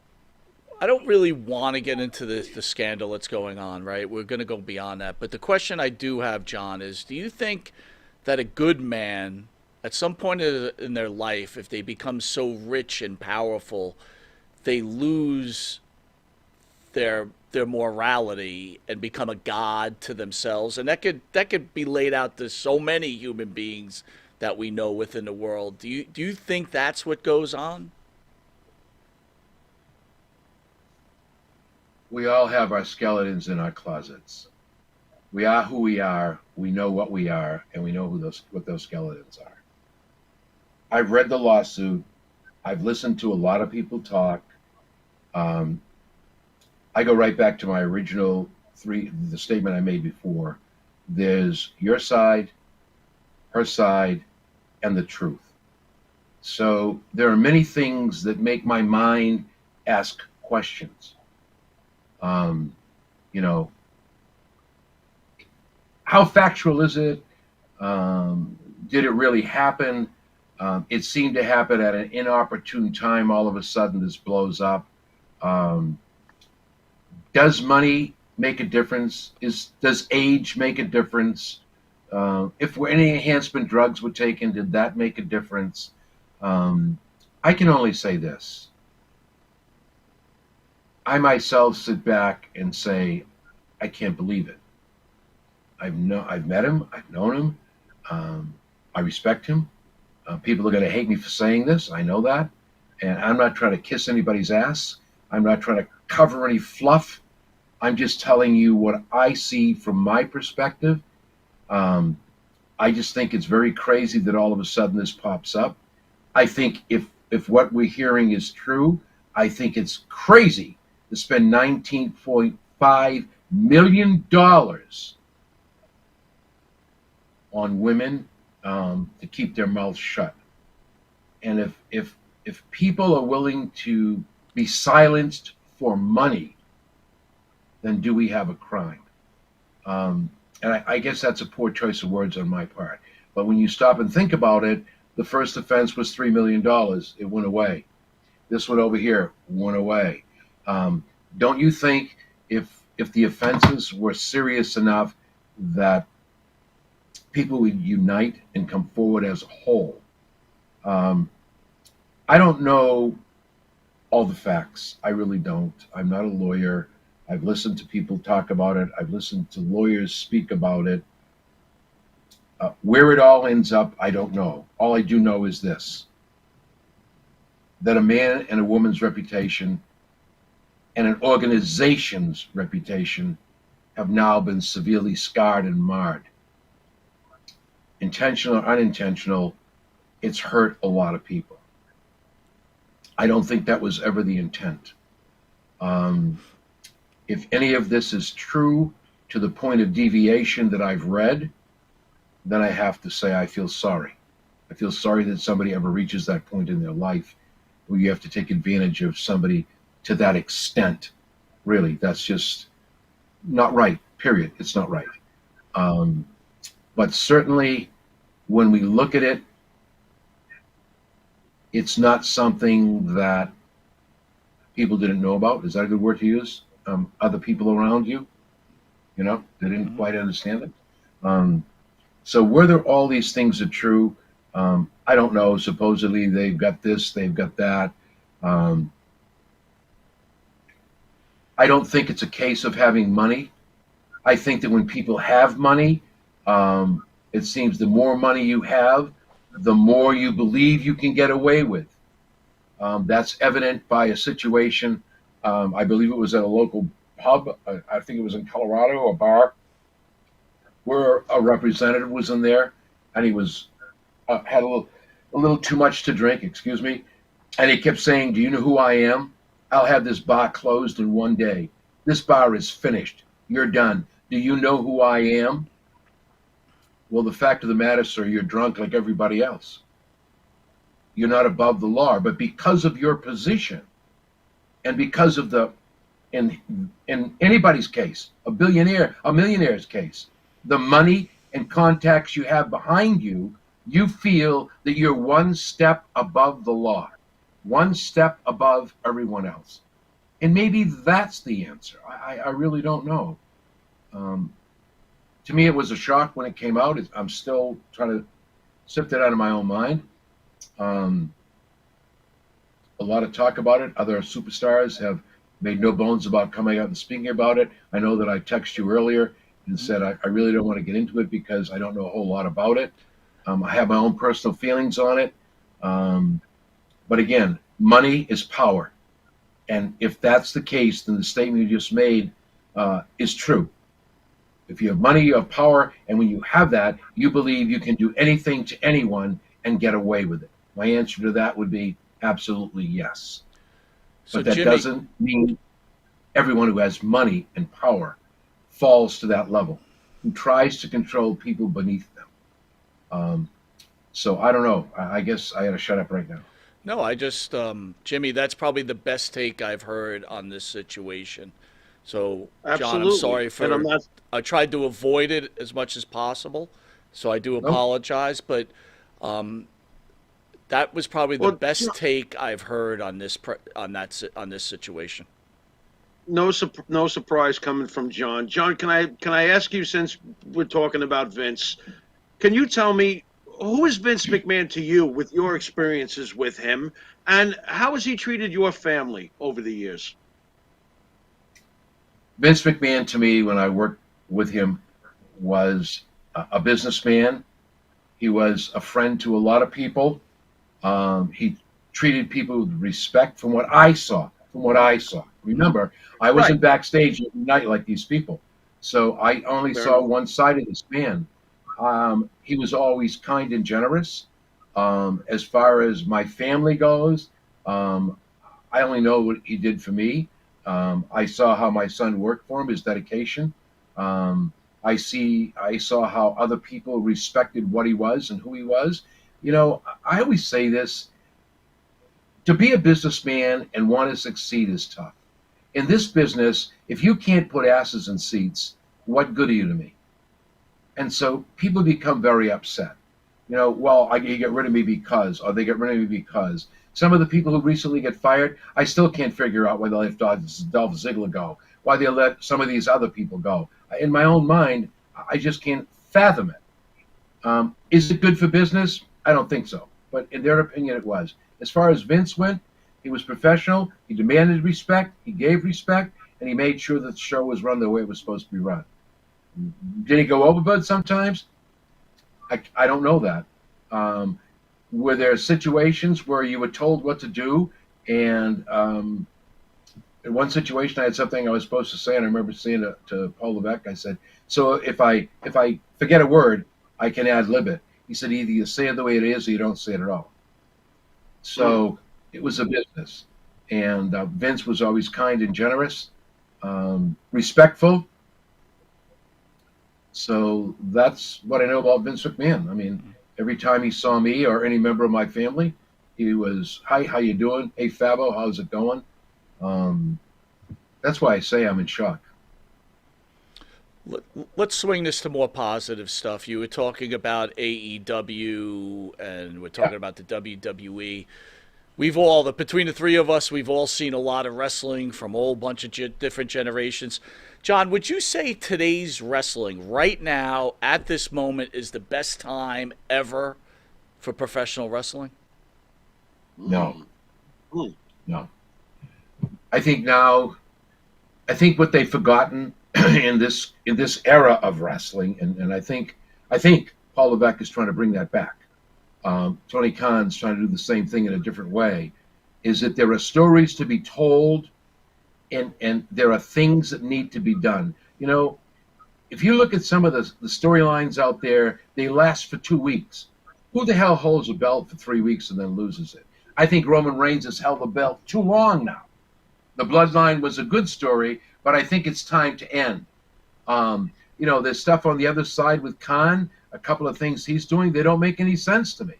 I don't really want to get into the scandal that's going on, right? We're going to go beyond that. But the question I do have, John, is do you think that a good man, at some point in their life, if they become so rich and powerful, they lose their morality and become a god to themselves? And that could be laid out to so many human beings that we know within the world. Do you think that's what goes on? We all have our skeletons in our closets. We are who we are. We know what we are, and we know what those skeletons are. I've read the lawsuit. I've listened to a lot of people talk. I go right back to my original the statement I made before. There's your side, her side, and the truth. So there are many things that make my mind ask questions. How factual is it? Did it really happen? It seemed to happen at an inopportune time. All of a sudden, this blows up. Does money make a difference? Does age make a difference? If any enhancement drugs were taken, did that make a difference? I can only say this. I myself sit back and say, I can't believe it. I've met him. I've known him. I respect him. People are going to hate me for saying this. I know that. And I'm not trying to kiss anybody's ass. I'm not trying to cover any fluff. I'm just telling you what I see from my perspective. I just think it's very crazy that all of a sudden this pops up. I think if what we're hearing is true, I think it's crazy to spend $19.5 million on women to keep their mouths shut. And if people are willing to be silenced for money, then do we have a crime? And I guess that's a poor choice of words on my part. But when you stop and think about it, the first offense was $3 million. It went away. This one over here went away. Don't you think if the offenses were serious enough that people would unite and come forward as a whole? I don't know all the facts. I really don't. I'm not a lawyer. I've listened to people talk about it. I've listened to lawyers speak about it. Where it all ends up, I don't know. All I do know is this, that a man and a woman's reputation and an organization's reputation have now been severely scarred and marred. Intentional or unintentional, it's hurt a lot of people. I don't think that was ever the intent. If any of this is true to the point of deviation that I've read, then I have to say I feel sorry. I feel sorry that somebody ever reaches that point in their life where you have to take advantage of somebody to that extent. Really, that's just not right, period. It's not right. But certainly when we look at it, it's not something that people didn't know about. Is that a good word to use? Other people around you, they didn't quite understand it. So whether all these things are true, I don't know. Supposedly they've got this, they've got that. I don't think it's a case of having money. I think that when people have money, it seems the more money you have, the more you believe you can get away with. That's evident by a situation. I believe it was at a local pub. I think it was in Colorado, a bar, where a representative was in there, and he was had a little too much to drink. Excuse me, and he kept saying, "Do you know who I am? I'll have this bar closed in one day. This bar is finished. You're done. Do you know who I am?" Well, the fact of the matter, sir, you're drunk like everybody else. You're not above the law, but because of your position, and because of in anybody's case, a millionaire's case, the money and contacts you have behind you, you feel that you're one step above the law, one step above everyone else. And maybe that's the answer. I really don't know. To me, it was a shock when it came out. I'm still trying to sift it out of my own mind. A lot of talk about it. Other superstars have made no bones about coming out and speaking about it. I know that I texted you earlier and said I really don't want to get into it because I don't know a whole lot about it. I have my own personal feelings on it. But again, money is power. And if that's the case, then the statement you just made is true. If you have money, you have power. And when you have that, you believe you can do anything to anyone and get away with it. My answer to that would be absolutely yes. So But that Jimmy, doesn't mean everyone who has money and power falls to that level, who tries to control people beneath them. So I don't know. I guess I got to shut up right now. no, I just, Jimmy, that's probably the best take I've heard on this situation. So, John, I'm Absolutely. sorry And I'm for, not. I tried to avoid it as much as possible. So I do Nope. apologize, but that was probably the Well, best take I've heard on this on this situation. no surprise coming from John. John, can I ask you, since we're talking about Vince, can you tell me who is Vince McMahon to you with your experiences with him, and how has he treated your family over the years? Vince McMahon to me, when I worked with him, was a businessman. He was a friend to a lot of people. He treated people with respect from what I saw. From what I saw. Remember, I Right. wasn't backstage every night like these people. So I only Fair saw enough. one side of this man. He was always kind and generous. As far as my family goes, um, I only know what he did for me. I saw how my son worked for him, his dedication. Um, I saw how other people respected what he was and who he was. You know, I always say this: to be a businessman and want to succeed is tough. In this business, if you can't put asses in seats, what good are you to me? And so people become very upset. You know, well, you get rid of me because, or they get rid of me because. Some of the people who recently get fired, I still can't figure out why they let Dolph Ziggler go, why they let some of these other people go. In my own mind, I just can't fathom it. Is it good for business? I don't think so. But in their opinion, it was. As far as Vince went, he was professional. He demanded respect. He gave respect, and he made sure that the show was run the way it was supposed to be run. Did he go overboard sometimes? I don't know that. Um, were there situations where you were told what to do, and in one situation I had something I was supposed to say, and I remember saying to Paul Levesque, I said, "So if I forget a word, I can ad lib it." He said, "Either you say it the way it is, or you don't say it at all." Mm. So it was a business, and Vince was always kind and generous, respectful. So that's what I know about Vince McMahon. I mean, every time he saw me or any member of my family, he was, "Hi, how you doing? Hey, Fabo, how's it going?" Um, that's why I say I'm in shock. Let, let's swing this to more positive stuff. You were talking about AEW and we're Yeah. talking about the WWE. We've all, between the three of us, we've all seen a lot of wrestling from a whole bunch of different generations. John, would you say today's wrestling, right now, at this moment, is the best time ever for professional wrestling? No, Mm. Mm. no. I think now, I think what they've forgotten in this era of wrestling, and I think Paul Levesque is trying to bring that back. Tony Khan's trying to do the same thing in a different way. Is that there are stories to be told, and there are things that need to be done. You know, if you look at some of the storylines out there, they last for 2 weeks. Who the hell holds a belt for 3 weeks and then loses it? I think Roman Reigns has held the belt too long now. The Bloodline was a good story, but I think it's time to end. There's stuff on the other side with Khan. A couple of things he's doing, they don't make any sense to me.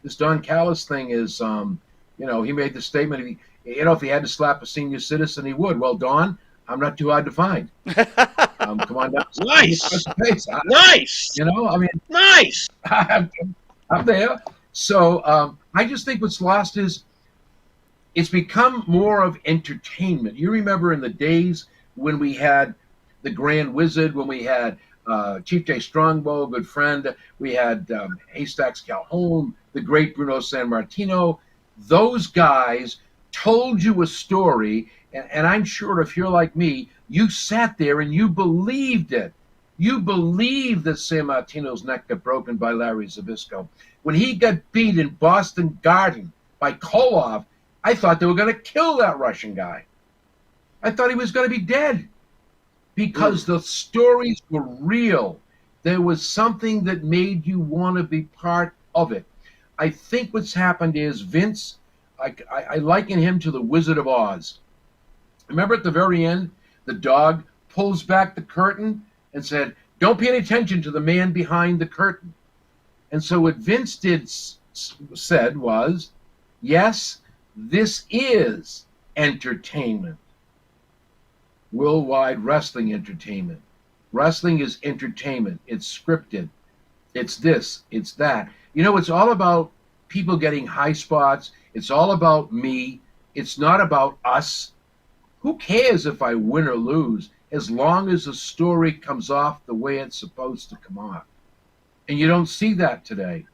This Don Callis thing is, he made the statement. If he had to slap a senior citizen, he would. Well, Don, I'm not too hard to find. Come on down, Nice. the pace. Nice. I mean, Nice. I'm there. So I just think what's lost is it's become more of entertainment. You remember in the days when we had the Grand Wizard, when we had Chief Jay Strongbow, a good friend, we had Haystacks Calhoun, the great Bruno San Martino. Those guys told you a story, and I'm sure if you're like me, you sat there and you believed it. You believed that San Martino's neck got broken by Larry Zabisco. When he got beat in Boston Garden by Koloff, I thought they were going to kill that Russian guy. I thought he was going to be dead because the stories were real. There was something that made you want to be part of it. I think what's happened is Vince, I liken him to the Wizard of Oz. Remember at the very end, the dog pulls back the curtain and said, "Don't pay any attention to the man behind the curtain." And so what Vince said was, "Yes, this is entertainment. Worldwide wrestling entertainment. Wrestling is entertainment. It's scripted. It's this, it's that." It's all about people getting high spots. It's all about me. It's not about us. Who cares if I win or lose as long as the story comes off the way it's supposed to come off? And you don't see that today.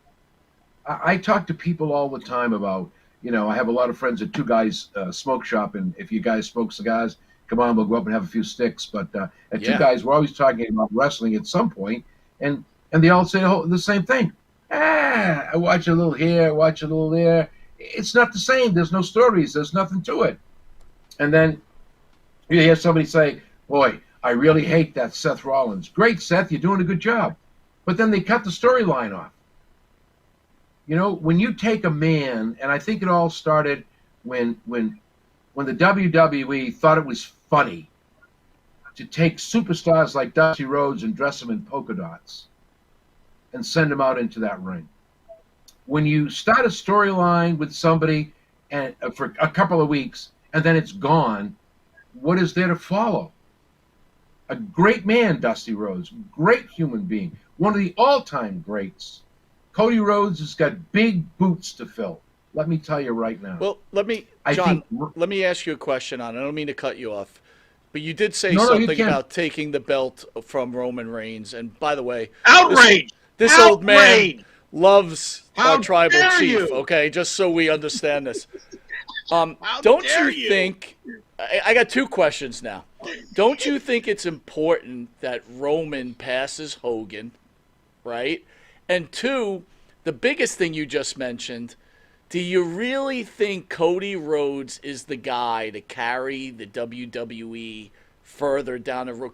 I talk to people all the time about, I have a lot of friends at Two Guys Smoke Shop, and if you guys smoke cigars, come on, we'll go up and have a few sticks. But at Two Yeah. Guys, we're always talking about wrestling at some point, and they all say the same thing. I watch a little here, I watch a little there. It's not the same. There's no stories. There's nothing to it. And then you hear somebody say, boy, I really hate that Seth Rollins. Great, Seth, you're doing a good job. But then they cut the storyline off. When you take a man, and I think it all started when the WWE thought it was funny to take superstars like Dusty Rhodes and dress them in polka dots and send them out into that ring. When you start a storyline with somebody and for a couple of weeks and then it's gone, what is there to follow? A great man, Dusty Rhodes, great human being, one of the all-time greats. Cody Rhodes has got big boots to fill. Let me tell you right now. Well, let me ask you a question on it. I don't mean to cut you off, but you did say something about taking the belt from Roman Reigns. And by the way, outrage! This old man loves How our tribal dare chief. you? Okay, just so we understand this. Don't you think? I got two questions now. Don't you think it's important that Roman passes Hogan, right? And two, the biggest thing you just mentioned, do you really think Cody Rhodes is the guy to carry the WWE further down the road?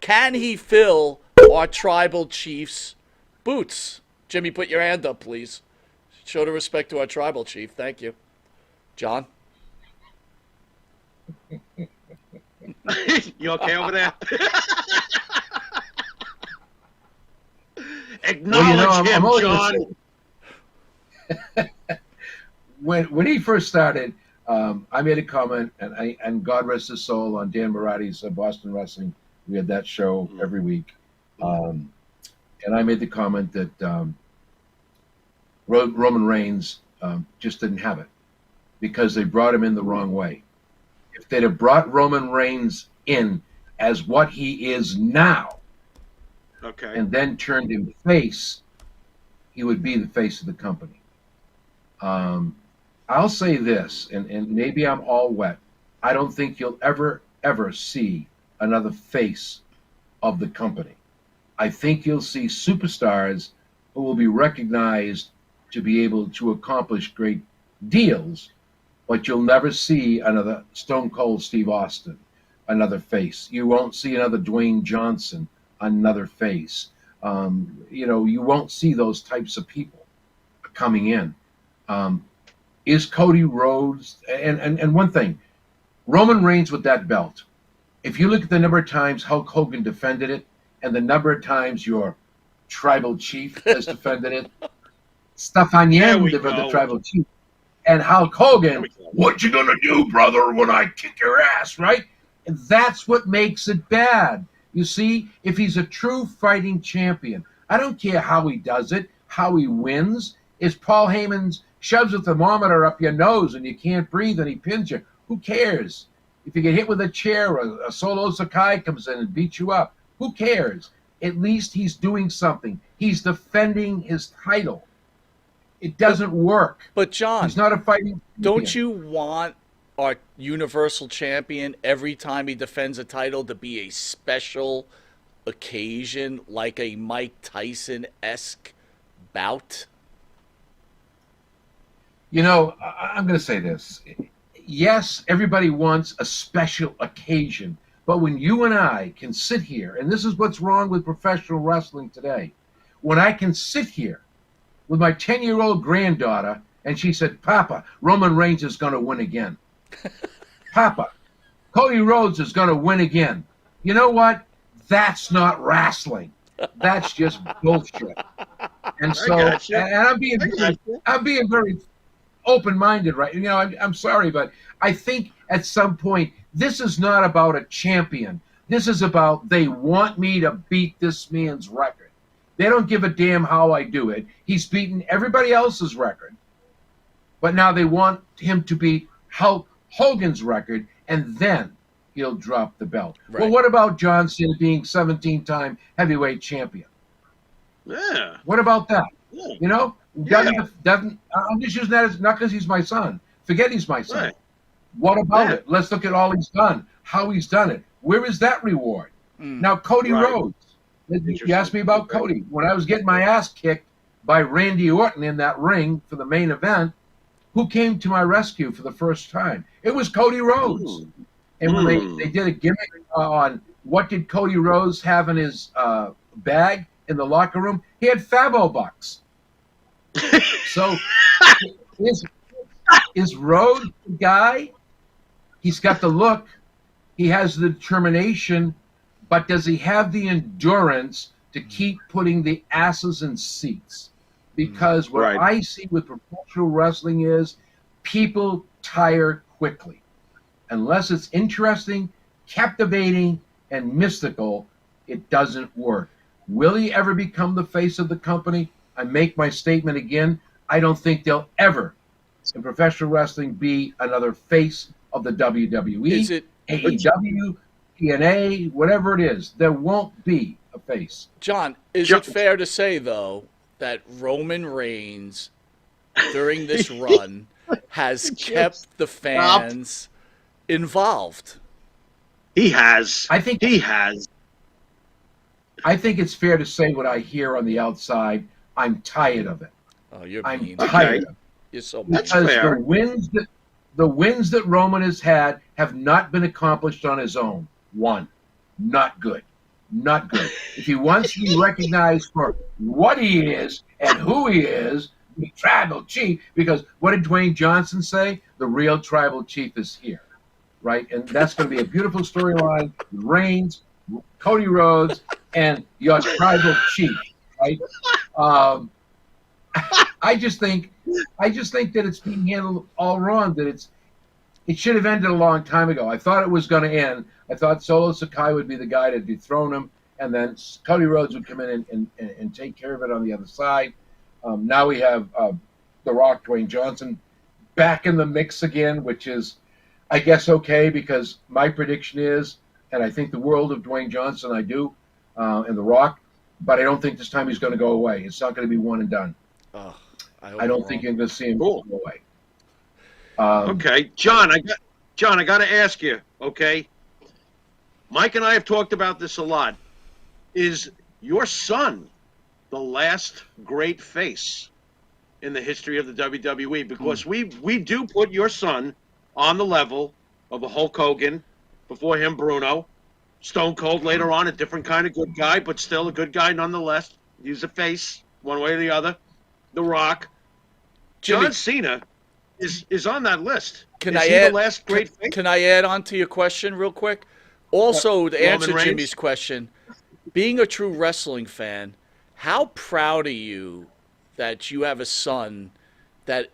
Can he fill our tribal chief's boots? Jimmy, put your hand up, please. Show the respect to our tribal chief. Thank you. John? You okay over there? Acknowledge him, John. When he first started, I made a comment, and God rest his soul, on Dan Maratti's Boston Wrestling. We had that show every week. And I made the comment that Roman Reigns just didn't have it because they brought him in the wrong way. If they'd have brought Roman Reigns in as what he is now, okay, and then turned him face, he would be the face of the company. I'll say this, and maybe I'm all wet. I don't think you'll ever see another face of the company. I think you'll see superstars who will be recognized to be able to accomplish great deals, but you'll never see another Stone Cold Steve Austin, another face. You won't see another Dwayne Johnson, another face. You won't see those types of people coming in. Is Cody Rhodes, and one thing, Roman Reigns with that belt, if you look at the number of times Hulk Hogan defended it and the number of times your tribal chief has defended it, Stefan Yen defended the tribal chief, and Hulk Hogan, what you gonna do, brother, when I kick your ass, right? And that's what makes it bad. You see, if he's a true fighting champion, I don't care how he does it, how he wins. If Paul Heyman shoves a thermometer up your nose and you can't breathe and he pins you, who cares? If you get hit with a chair or a Solo Sakai comes in and beats you up, who cares? At least he's doing something. He's defending his title. It doesn't work. But John, he's not a fighting champion. Don't you want our Universal Champion every time he defends a title to be a special occasion, like a Mike Tyson-esque bout? I'm going to say this. Yes, everybody wants a special occasion, but when you and I can sit here, and this is what's wrong with professional wrestling today, when I can sit here with my 10-year-old granddaughter, and she said, Papa, Roman Reigns is going to win again. Papa, Cody Rhodes is going to win again. You know what? That's not wrestling. That's just bullshit. And so, and I'm being very open-minded, right? I'm sorry, but I think at some point, this is not about a champion. This is about they want me to beat this man's record. They don't give a damn how I do it. He's beaten everybody else's record. But now they want him to beat Hulk Hogan's record, and then he'll drop the belt. Right. Well, what about John Cena being 17-time heavyweight champion? Yeah. What about that? Yeah. You know, Yeah. doesn't I'm just using that as not because he's my son. Forget he's my son. Right. What about Yeah. it? Let's look at all he's done, how he's done it. Where is that reward? Now, Cody Right. Rhodes. You Interesting. asked me about Okay. Cody. When I was getting my ass kicked by Randy Orton in that ring for the main event, who came to my rescue for the first time? It was Cody Rhodes. And when they did a gimmick on what did Cody Rhodes have in his bag in the locker room, he had Fabo bucks. So is Rhodes the guy? He's got the look. He has the determination, but does he have the endurance to keep putting the asses in seats? Because what Right. I see with professional wrestling is people tire quickly. Unless it's interesting, captivating, and mystical, it doesn't work. Will he ever become the face of the company? I make my statement again. I don't think there'll ever, in professional wrestling, be another face of the WWE, Is it, AEW, TNA, whatever it is. There won't be a face. John, is it fair to say, though, that Roman Reigns, during this run, has kept the fans involved? He has. I think He has. I think it's fair to say what I hear on the outside. I'm tired of it. Oh, you're I'm mean. tired of it. You're so mean. That's Because fair. the wins that Roman has had have not been accomplished on his own. One, not good. Not good. If he wants to be recognized for what he is and who he is, the tribal chief, because what did Dwayne Johnson say? The real tribal chief is here, right? And that's going to be a beautiful storyline. Reigns, Cody Rhodes, and your tribal chief, right? I just think that it's being handled all wrong. That it should have ended a long time ago. I thought it was going to end. I thought Solo Sakai would be the guy to dethrone him, and then Cody Rhodes would come in and take care of it on the other side. Now we have The Rock, Dwayne Johnson, back in the mix again, which is, I guess, okay, because my prediction is, and I think the world of Dwayne Johnson, I do, and The Rock, but I don't think this time he's going to go away. It's not going to be one and done. Oh, I don't think you're going to see him Cool. go away. Okay, John, I got to ask you. Okay, Mike and I have talked about this a lot. Is your son the last great face in the history of the WWE? Because we do put your son on the level of a Hulk Hogan, before him Bruno, Stone Cold later on, a different kind of good guy, but still a good guy nonetheless. He's a face, one way or the other. The Rock. Jimmy, John Cena is on that list. Can is I he add? the last great face? Can I add on to your question real quick? Also, to Roman answer Reigns? Jimmy's question, being a true wrestling fan, how proud are you that you have a son that,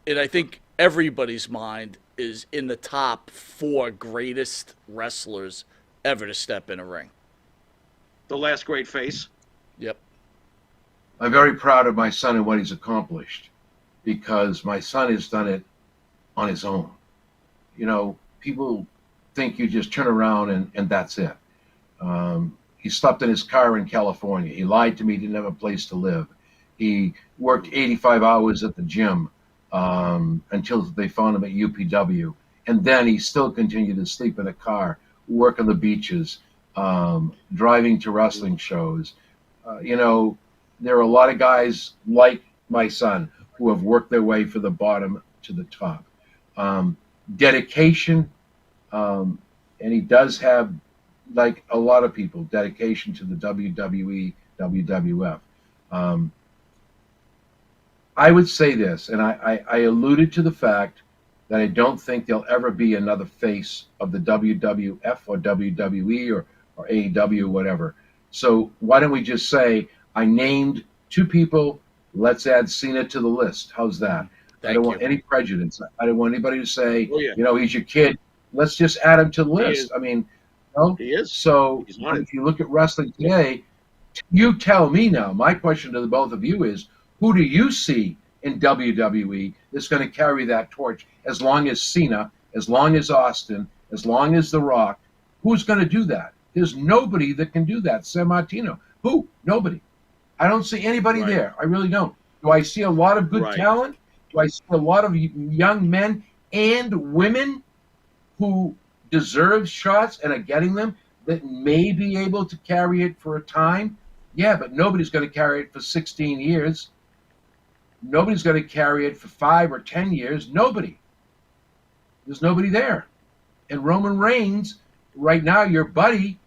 and I think everybody's mind, is in the top 4 greatest wrestlers ever to step in a ring? The last great face. Yep. I'm very proud of my son and what he's accomplished, because my son has done it on his own. You know, people think you just turn around and that's it. He slept in his car in California. He lied to me he didn't have a place to live. He worked 85 hours at the gym until they found him at UPW. And then he still continued to sleep in a car, work on the beaches, driving to wrestling shows. You know, there are a lot of guys like my son who have worked their way from the bottom to the top. Dedication, and he does have, like a lot of people, dedication to the WWE, WWF. I would say this, and I alluded to the fact that I don't think there'll ever be another face of the WWF or WWE or AEW or whatever. So why don't we just say, I named 2 people, let's add Cena to the list. How's that? I don't want any prejudice. I don't want anybody to say, Oh, yeah. you know, he's your kid. Let's just add him to the list. is. I mean, you know? He is. So He's on it. if you look at wrestling today, you tell me now, my question to the both of you is, who do you see in WWE that's going to carry that torch as long as Cena, as long as Austin, as long as The Rock. Who's going to do that? There's nobody that can do that. San Martino. Who? Nobody. I don't see anybody Right. there. I really don't. Do I see a lot of good Right. talent? Do I see a lot of young men and women who deserve shots and are getting them that may be able to carry it for a time? Yeah, but nobody's going to carry it for 16 years. Nobody's going to carry it for 5 or 10 years. Nobody. There's nobody there. And Roman Reigns, right now, your buddy,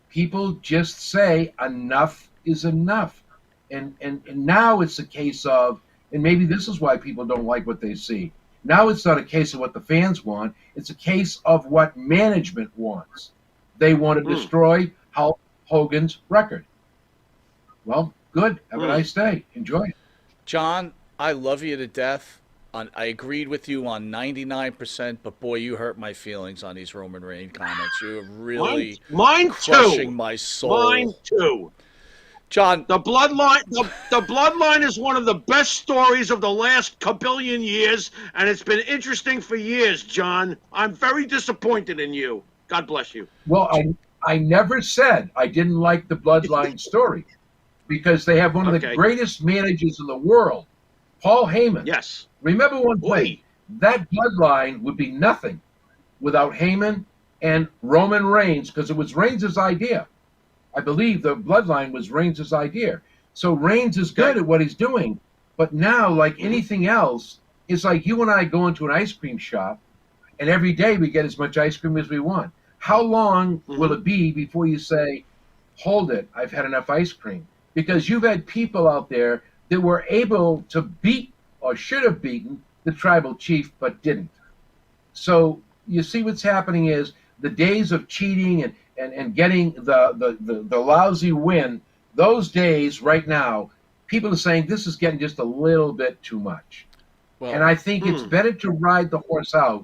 people just say enough is enough. And now it's a case of, and maybe this is why people don't like what they see. Now it's not a case of what the fans want. It's a case of what management wants. They want to destroy Hulk Hogan's record. Well, good. Have a nice day. Enjoy it. John, I love you to death. I agreed with you on 99%, but boy, you hurt my feelings on these Roman Reigns comments. You're really Mine crushing too. my soul. Mine too. John, The bloodline, the bloodline is one of the best stories of the last kabillion years, and it's been interesting for years, John. I'm very disappointed in you. God bless you. Well, I never said I didn't like the Bloodline story because they have one of the Okay. greatest managers in the world, Paul Heyman. Yes. Remember one Boy. thing, that Bloodline would be nothing without Heyman and Roman Reigns because it was Reigns' idea. I believe the Bloodline was Reigns' idea. So Reigns is good at what he's doing, but now, like anything else, it's like you and I go into an ice cream shop, and every day we get as much ice cream as we want. How long will it be before you say, hold it, I've had enough ice cream? Because you've had people out there that were able to beat or should have beaten the tribal chief but didn't. So you see what's happening is the days of cheating and getting the lousy win, those days right now, people are saying this is getting just a little bit too much. well, And I think it's better to ride the horse out.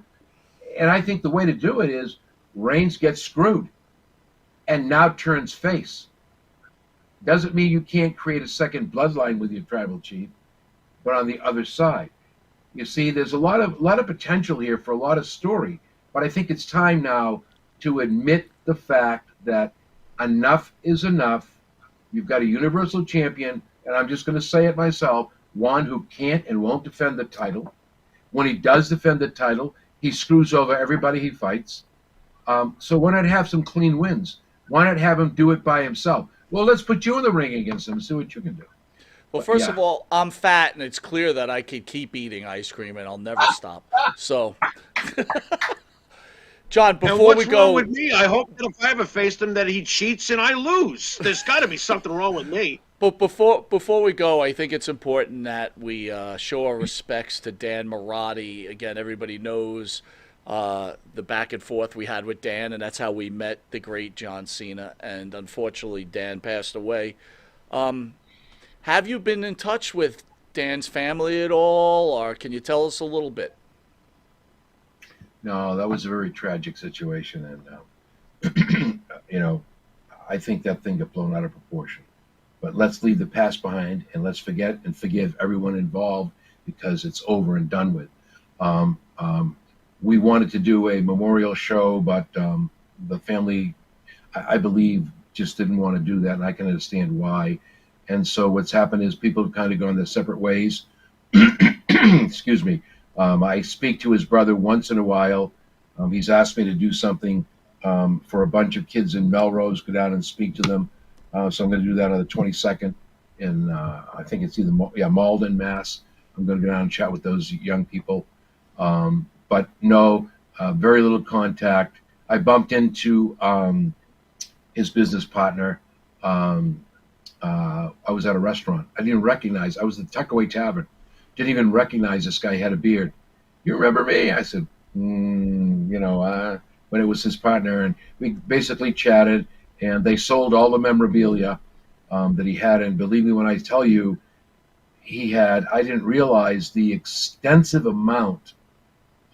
And I think the way to do it is Reigns gets screwed and now turns face. Doesn't mean you can't create a second bloodline with your tribal chief, but on the other side. You see, there's a lot of potential here for a lot of story, but I think it's time now to admit the fact that enough is enough. You've got a universal champion, and I'm just going to say it myself, one who can't and won't defend the title. When he does defend the title, he screws over everybody he fights. So why not have some clean wins? Why not have him do it by himself? Well, let's put you in the ring against him and see what you can do. well, first yeah. of all, I'm fat, and it's clear that I could keep eating ice cream, and I'll never stop. So, John, And before what's we go, wrong with me? I hope that if I ever faced him that he cheats and I lose. There's got to be something wrong with me. but before we go, I think it's important that we show our respects to Dan Marotti. Again, everybody knows the back and forth we had with Dan, and that's how we met the great John Cena. And unfortunately, Dan passed away. Have you been in touch with Dan's family at all, or can you tell us a little bit? No, that was a very tragic situation, and I think that thing got blown out of proportion. But let's leave the past behind, and let's forget and forgive everyone involved because it's over and done with. We wanted to do a memorial show, but the family, I believe, just didn't want to do that, and I can understand why. And so what's happened is people have kind of gone their separate ways. Excuse me. I speak to his brother once in a while. He's asked me to do something for a bunch of kids in Melrose, go down and speak to them. So I'm going to do that on the 22nd. And I think it's either Malden, Mass. I'm going to go down and chat with those young people. But no, very little contact. I bumped into his business partner. I was at a restaurant. I didn't recognize. I was at the Tuckaway Tavern. Didn't even recognize this guy had a beard. You remember me? I said, but it was his partner, and we basically chatted. And they sold all the memorabilia that he had. And believe me when I tell you, I didn't realize the extensive amount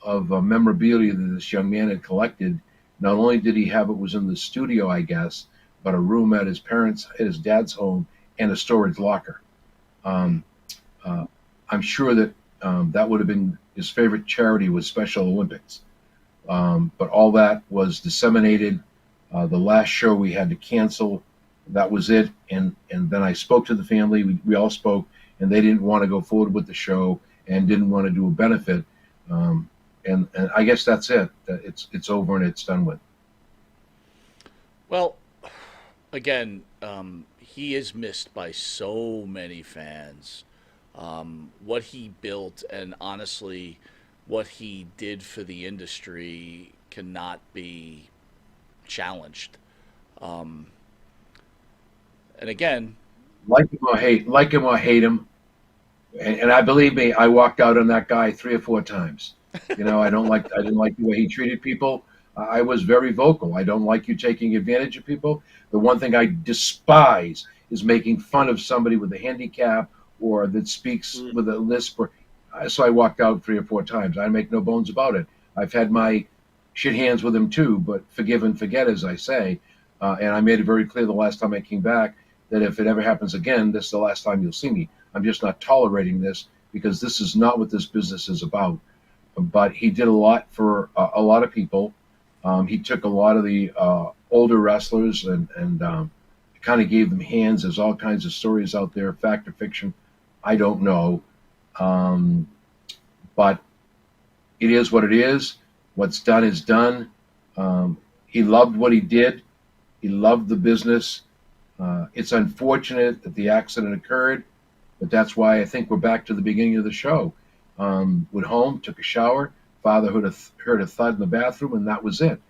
of memorabilia that this young man had collected. Not only did he have it was in the studio, I guess, but a room at his dad's home, and a storage locker. I'm sure that that would have been his favorite charity was Special Olympics. But all that was disseminated. The last show we had to cancel. That was it. And then I spoke to the family. We all spoke, and they didn't want to go forward with the show and didn't want to do a benefit. And I guess that's it. It's over and it's done with. Well, again, he is missed by so many fans. What he built, and honestly, what he did for the industry cannot be challenged. Um, and again, Like him or hate him. And I believe me, I walked out on that guy 3 or 4 times. I didn't like the way he treated people. I was very vocal. I don't like you taking advantage of people. The one thing I despise is making fun of somebody with a handicap or that speaks Mm. with a lisp. So I walked out 3 or 4 times. I make no bones about it. I've had my shit hands with him too, but forgive and forget, as I say. And I made it very clear the last time I came back that if it ever happens again, this is the last time you'll see me. I'm just not tolerating this because this is not what this business is about. But he did a lot for a lot of people. He took a lot of the older wrestlers and kind of gave them hands. There's all kinds of stories out there, fact or fiction. I don't know. Um, but it is what it is. What's done is done. He loved what he did. He loved the business. It's unfortunate that the accident occurred, but that's why I think we're back to the beginning of the show. Went home, took a shower. Father heard a thud in the bathroom, and that was it.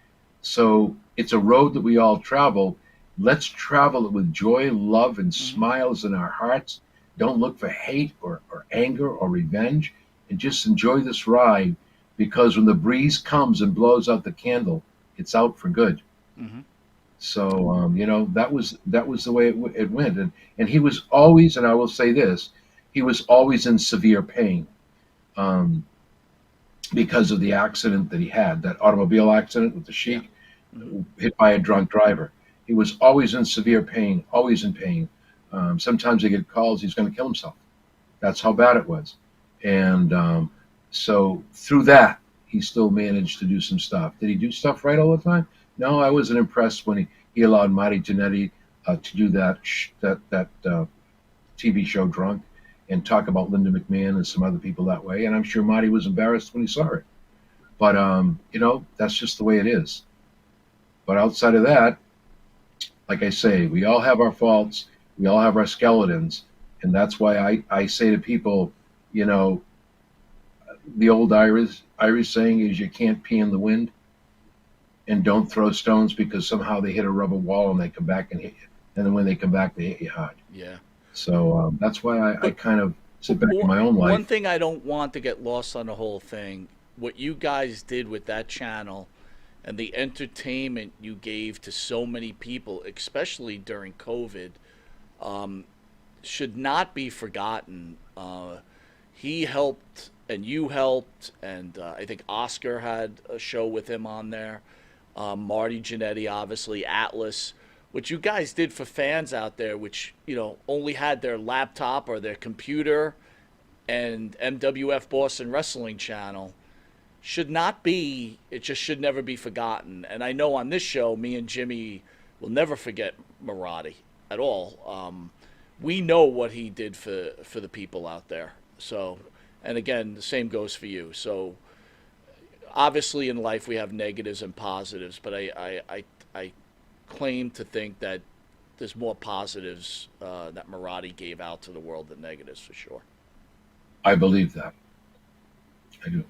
So it's a road that we all travel. Let's travel it with joy, love, and mhm, smiles in our hearts. Don't look for hate or anger or revenge, and just enjoy this ride because when the breeze comes and blows out the candle, it's out for good. mhm, So that was the way it went, and he was always, and I will say this, he was always in severe pain um, because of the accident that he had, that automobile accident with the yeah, Sheik, mhm, hit by a drunk driver. He was always in severe pain, always in pain. Sometimes they get calls he's going to kill himself. That's how bad it was, and so through that, he still managed to do some stuff. Did he do stuff right all the time? No, I wasn't impressed when he allowed Marty Jannetty to do that TV show Drunk and talk about Linda McMahon and some other people that way. And I'm sure Marty was embarrassed when he saw it. But that's just the way it is. But outside of that, like I say, we all have our faults. We all have our skeletons, and that's why I say to people, you know, the old Irish saying is you can't pee in the wind, and don't throw stones because somehow they hit a rubber wall and they come back and hit you. And then when they come back, they hit you hard. yeah. So that's why I But kind of sit back in one my own one life. thing I don't want to get lost on the whole thing, what you guys did with that channel and the entertainment you gave to so many people, especially during COVID, um, should not be forgotten. He helped, and you helped, and I think Oscar had a show with him on there. Marty Jannetty, obviously, Atlas. What you guys did for fans out there, which only had their laptop or their computer and MWF Boston Wrestling Channel, should not be. It just should never be forgotten. And I know on this show, me and Jimmy will never forget Marati at all. We know what he did for the people out there. So, and again, the same goes for you. So, obviously, in life we have negatives and positives, but I claim to think that there's more positives that Marati gave out to the world than negatives for sure. I believe that. I do.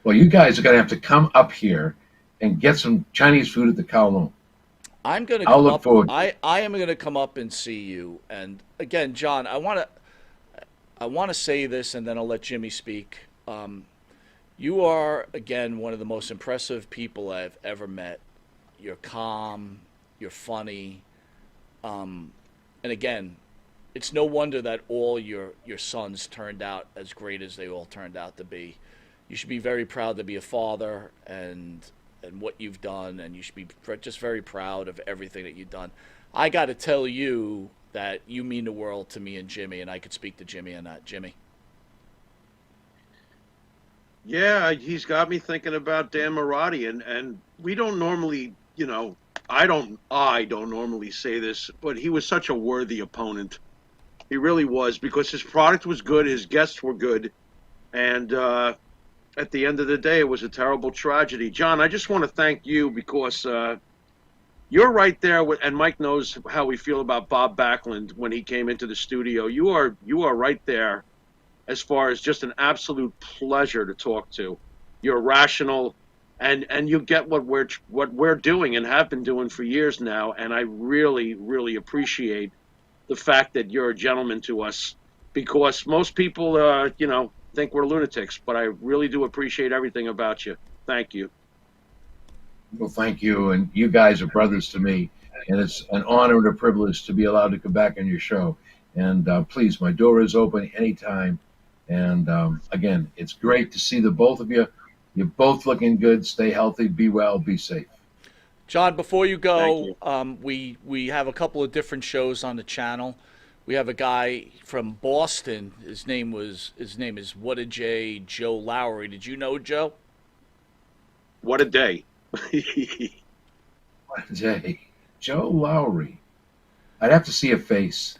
Well, you guys are going to have to come up here and get some Chinese food at the Kowloon. I'm gonna I'll come look up. forward to it. I am gonna come up and see you. And again, John, I want to say this, and then I'll let Jimmy speak. You are again one of the most impressive people I've ever met. You're calm. You're funny. And again, it's no wonder that all your sons turned out as great as they all turned out to be. You should be very proud to be a father and what you've done, and you should be just very proud of everything that you've done. I got to tell you that you mean the world to me and Jimmy, and I could speak to Jimmy on that. Jimmy. Yeah, he's got me thinking about Dan Marati, and we don't normally, I don't normally say this, but he was such a worthy opponent. He really was because his product was good, his guests were good, and at the end of the day, it was a terrible tragedy. John, I just want to thank you because you're right there with, and Mike knows how we feel about Bob Backlund when he came into the studio. You are right there as far as just an absolute pleasure to talk to. You're rational, and you get what we're doing and have been doing for years now. And I really really appreciate the fact that you're a gentleman to us, because most people think we're lunatics, but I really do appreciate everything about you. Thank you. Well, thank you, and you guys are brothers to me, and it's an honor and a privilege to be allowed to come back on your show. And please, my door is open anytime. And again, it's great to see the both of you. You're both looking good. Stay healthy. Be well. Be safe. John, before you Thank go, you. we have a couple of different shows on the channel. We have a guy from Boston. His name is What a J Joe Lowry. Did you know Joe? What a day. Jay, Joe Lowry. I'd have to see a face.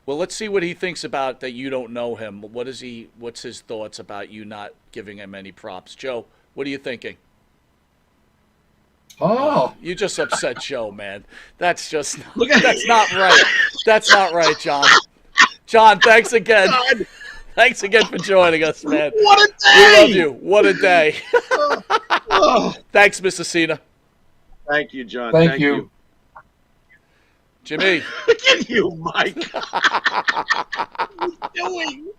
Well, let's see what he thinks about that you don't know him. What's his thoughts about you not giving him any props? Joe, what are you thinking? Oh, You just upset Joe, man. That's just Look at that's not right. That's not right, John. John, thanks again. God, Thanks again for joining us, man. what a We love day! you. What a day. Oh, Thanks, Mr. Cena. thank you, John. thank you. Jimmy, Look at you, Mike. What are you doing?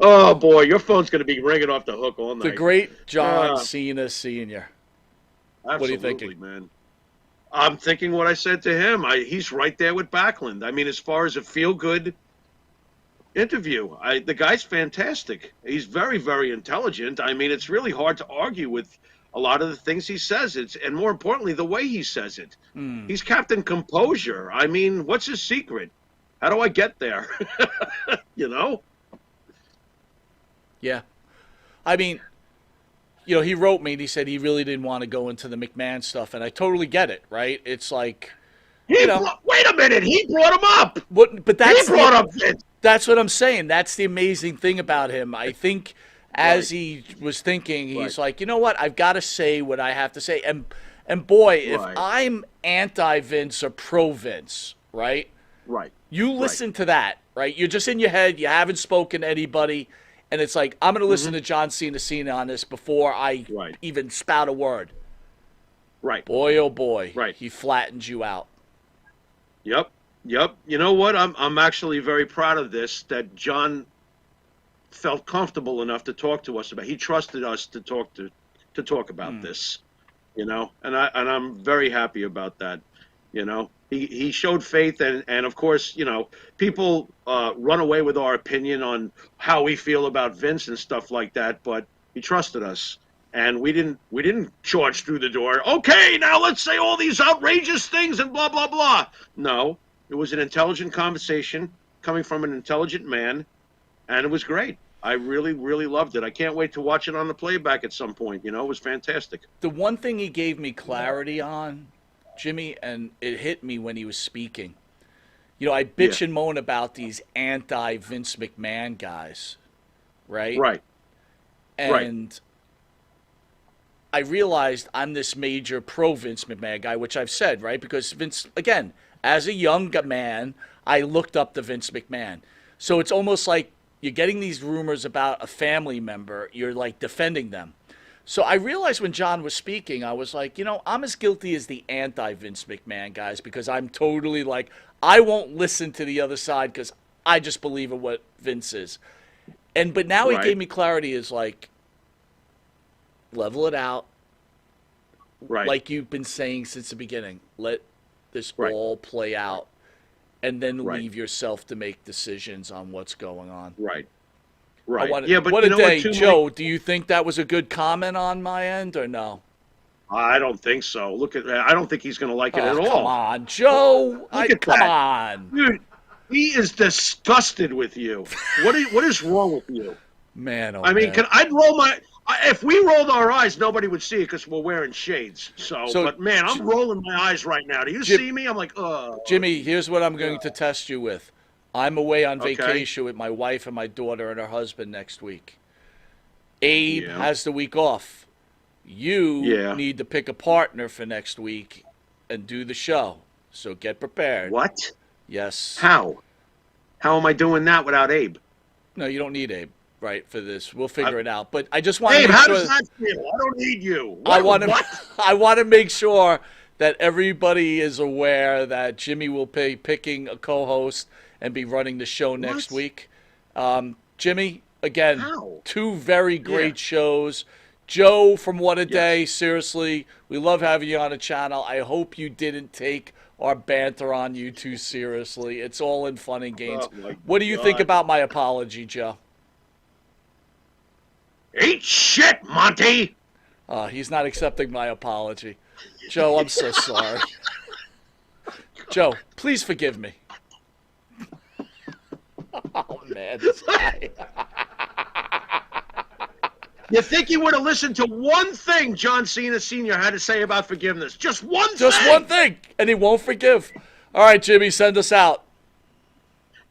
Oh boy, your phone's going to be ringing off the hook all night. the great John Uh, Cena Sr. Absolutely, What are you thinking? man. I'm thinking what I said to him. He's right there with Backlund. I mean, as far as a feel-good interview, the guy's fantastic. He's very, very intelligent. I mean, it's really hard to argue with a lot of the things he says. And more importantly, the way he says it. Hmm. He's Captain Composure. I mean, what's his secret? How do I get there? you know? Yeah. I mean, he wrote me and he said he really didn't want to go into the McMahon stuff, and I totally get it, right? It's like, Wait a minute. He brought him up. but He brought up Vince. that's what I'm saying. That's the amazing thing about him. I think as Right. he was thinking, he's Right. like, you know what? I've got to say what I have to say. And boy, if Right. I'm anti Vince or pro Vince, right? Right. You listen to that, right? You're just in your head. You haven't spoken to anybody. And it's like, I'm going to listen to John Cena on this before I Right. even spout a word. Right. Boy, oh boy. Right. He flattens you out. Yep. Yep. You know what? I'm actually very proud of this, that John felt comfortable enough to talk to us about. He trusted us to talk about this, and I'm very happy about that. He showed faith, and of course, people run away with our opinion on how we feel about Vince and stuff like that, but he trusted us. And we didn't charge through the door. Okay, now let's say all these outrageous things and blah blah blah. No, it was an intelligent conversation coming from an intelligent man, and it was great. I really really loved it. I can't wait to watch it on the playback at some point. It was fantastic. The one thing he gave me clarity on, Jimmy, and it hit me when he was speaking. I bitch and moan about these anti Vince McMahon guys, right? Right. And I realized I'm this major pro Vince McMahon guy, which I've said, right? Because Vince, again, as a young man, I looked up to Vince McMahon. So it's almost like you're getting these rumors about a family member, you're like defending them. So I realized when John was speaking, I was like, I'm as guilty as the anti Vince McMahon guys, because I'm totally like, I won't listen to the other side because I just believe in what Vince is. But now he Right. gave me clarity, is like, level it out. Right. Like you've been saying since the beginning. Let this Right. all play out, and then Right. leave yourself to make decisions on what's going on. Right. I Right. wanted- Yeah, but what you a know day, what, too, Joe. Mike? Do you think that was a good comment on my end or no? I don't think so. Look at that. I don't think he's going to like it Oh, at come all. on, Joe. at Come that. on, Dude, he is disgusted with you. What is wrong with you? man. Oh, I mean, man. If we rolled our eyes, nobody would see it because we're wearing shades. So, but man, I'm rolling my eyes right now. Do you see me? I'm like, oh. Jimmy, here's what I'm going to test you with. I'm away on Okay. vacation with my wife and my daughter and her husband next week. Abe has the week off. You need to pick a partner for next week and do the show. So get prepared. What? Yes. How? How am I doing that without Abe? No, you don't need Abe, right, for this. We'll figure it out. But I just want to Abe, make how sure. does that feel? I don't need you. I want to. I want to make sure that everybody is aware that Jimmy will be picking a co-host and be running the show next week. Jimmy, again, two very great shows. Joe from What a Day, seriously, we love having you on the channel. I hope you didn't take our banter on you too seriously. It's all in fun and games. What do you think about my apology, Joe? Eat shit, Monty! He's not accepting my apology. Joe, I'm so sorry. Joe, please forgive me. Oh, man, this guy. You think he would have listened to one thing John Cena Sr. had to say about forgiveness? Just one thing! Just one thing, and he won't forgive. All right, Jimmy, send us out.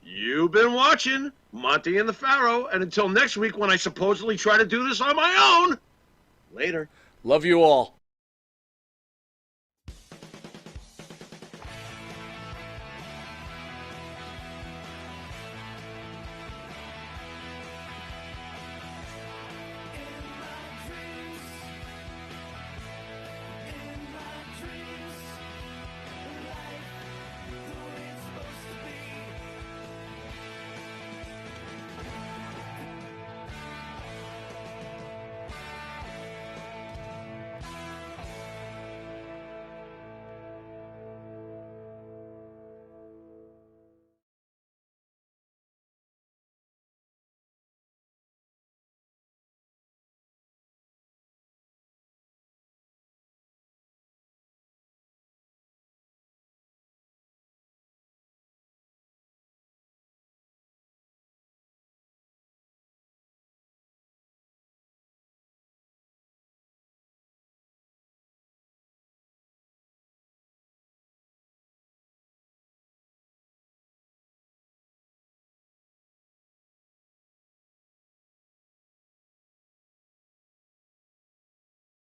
You've been watching Monty and the Pharaoh, and until next week when I supposedly try to do this on my own, later. Love you all.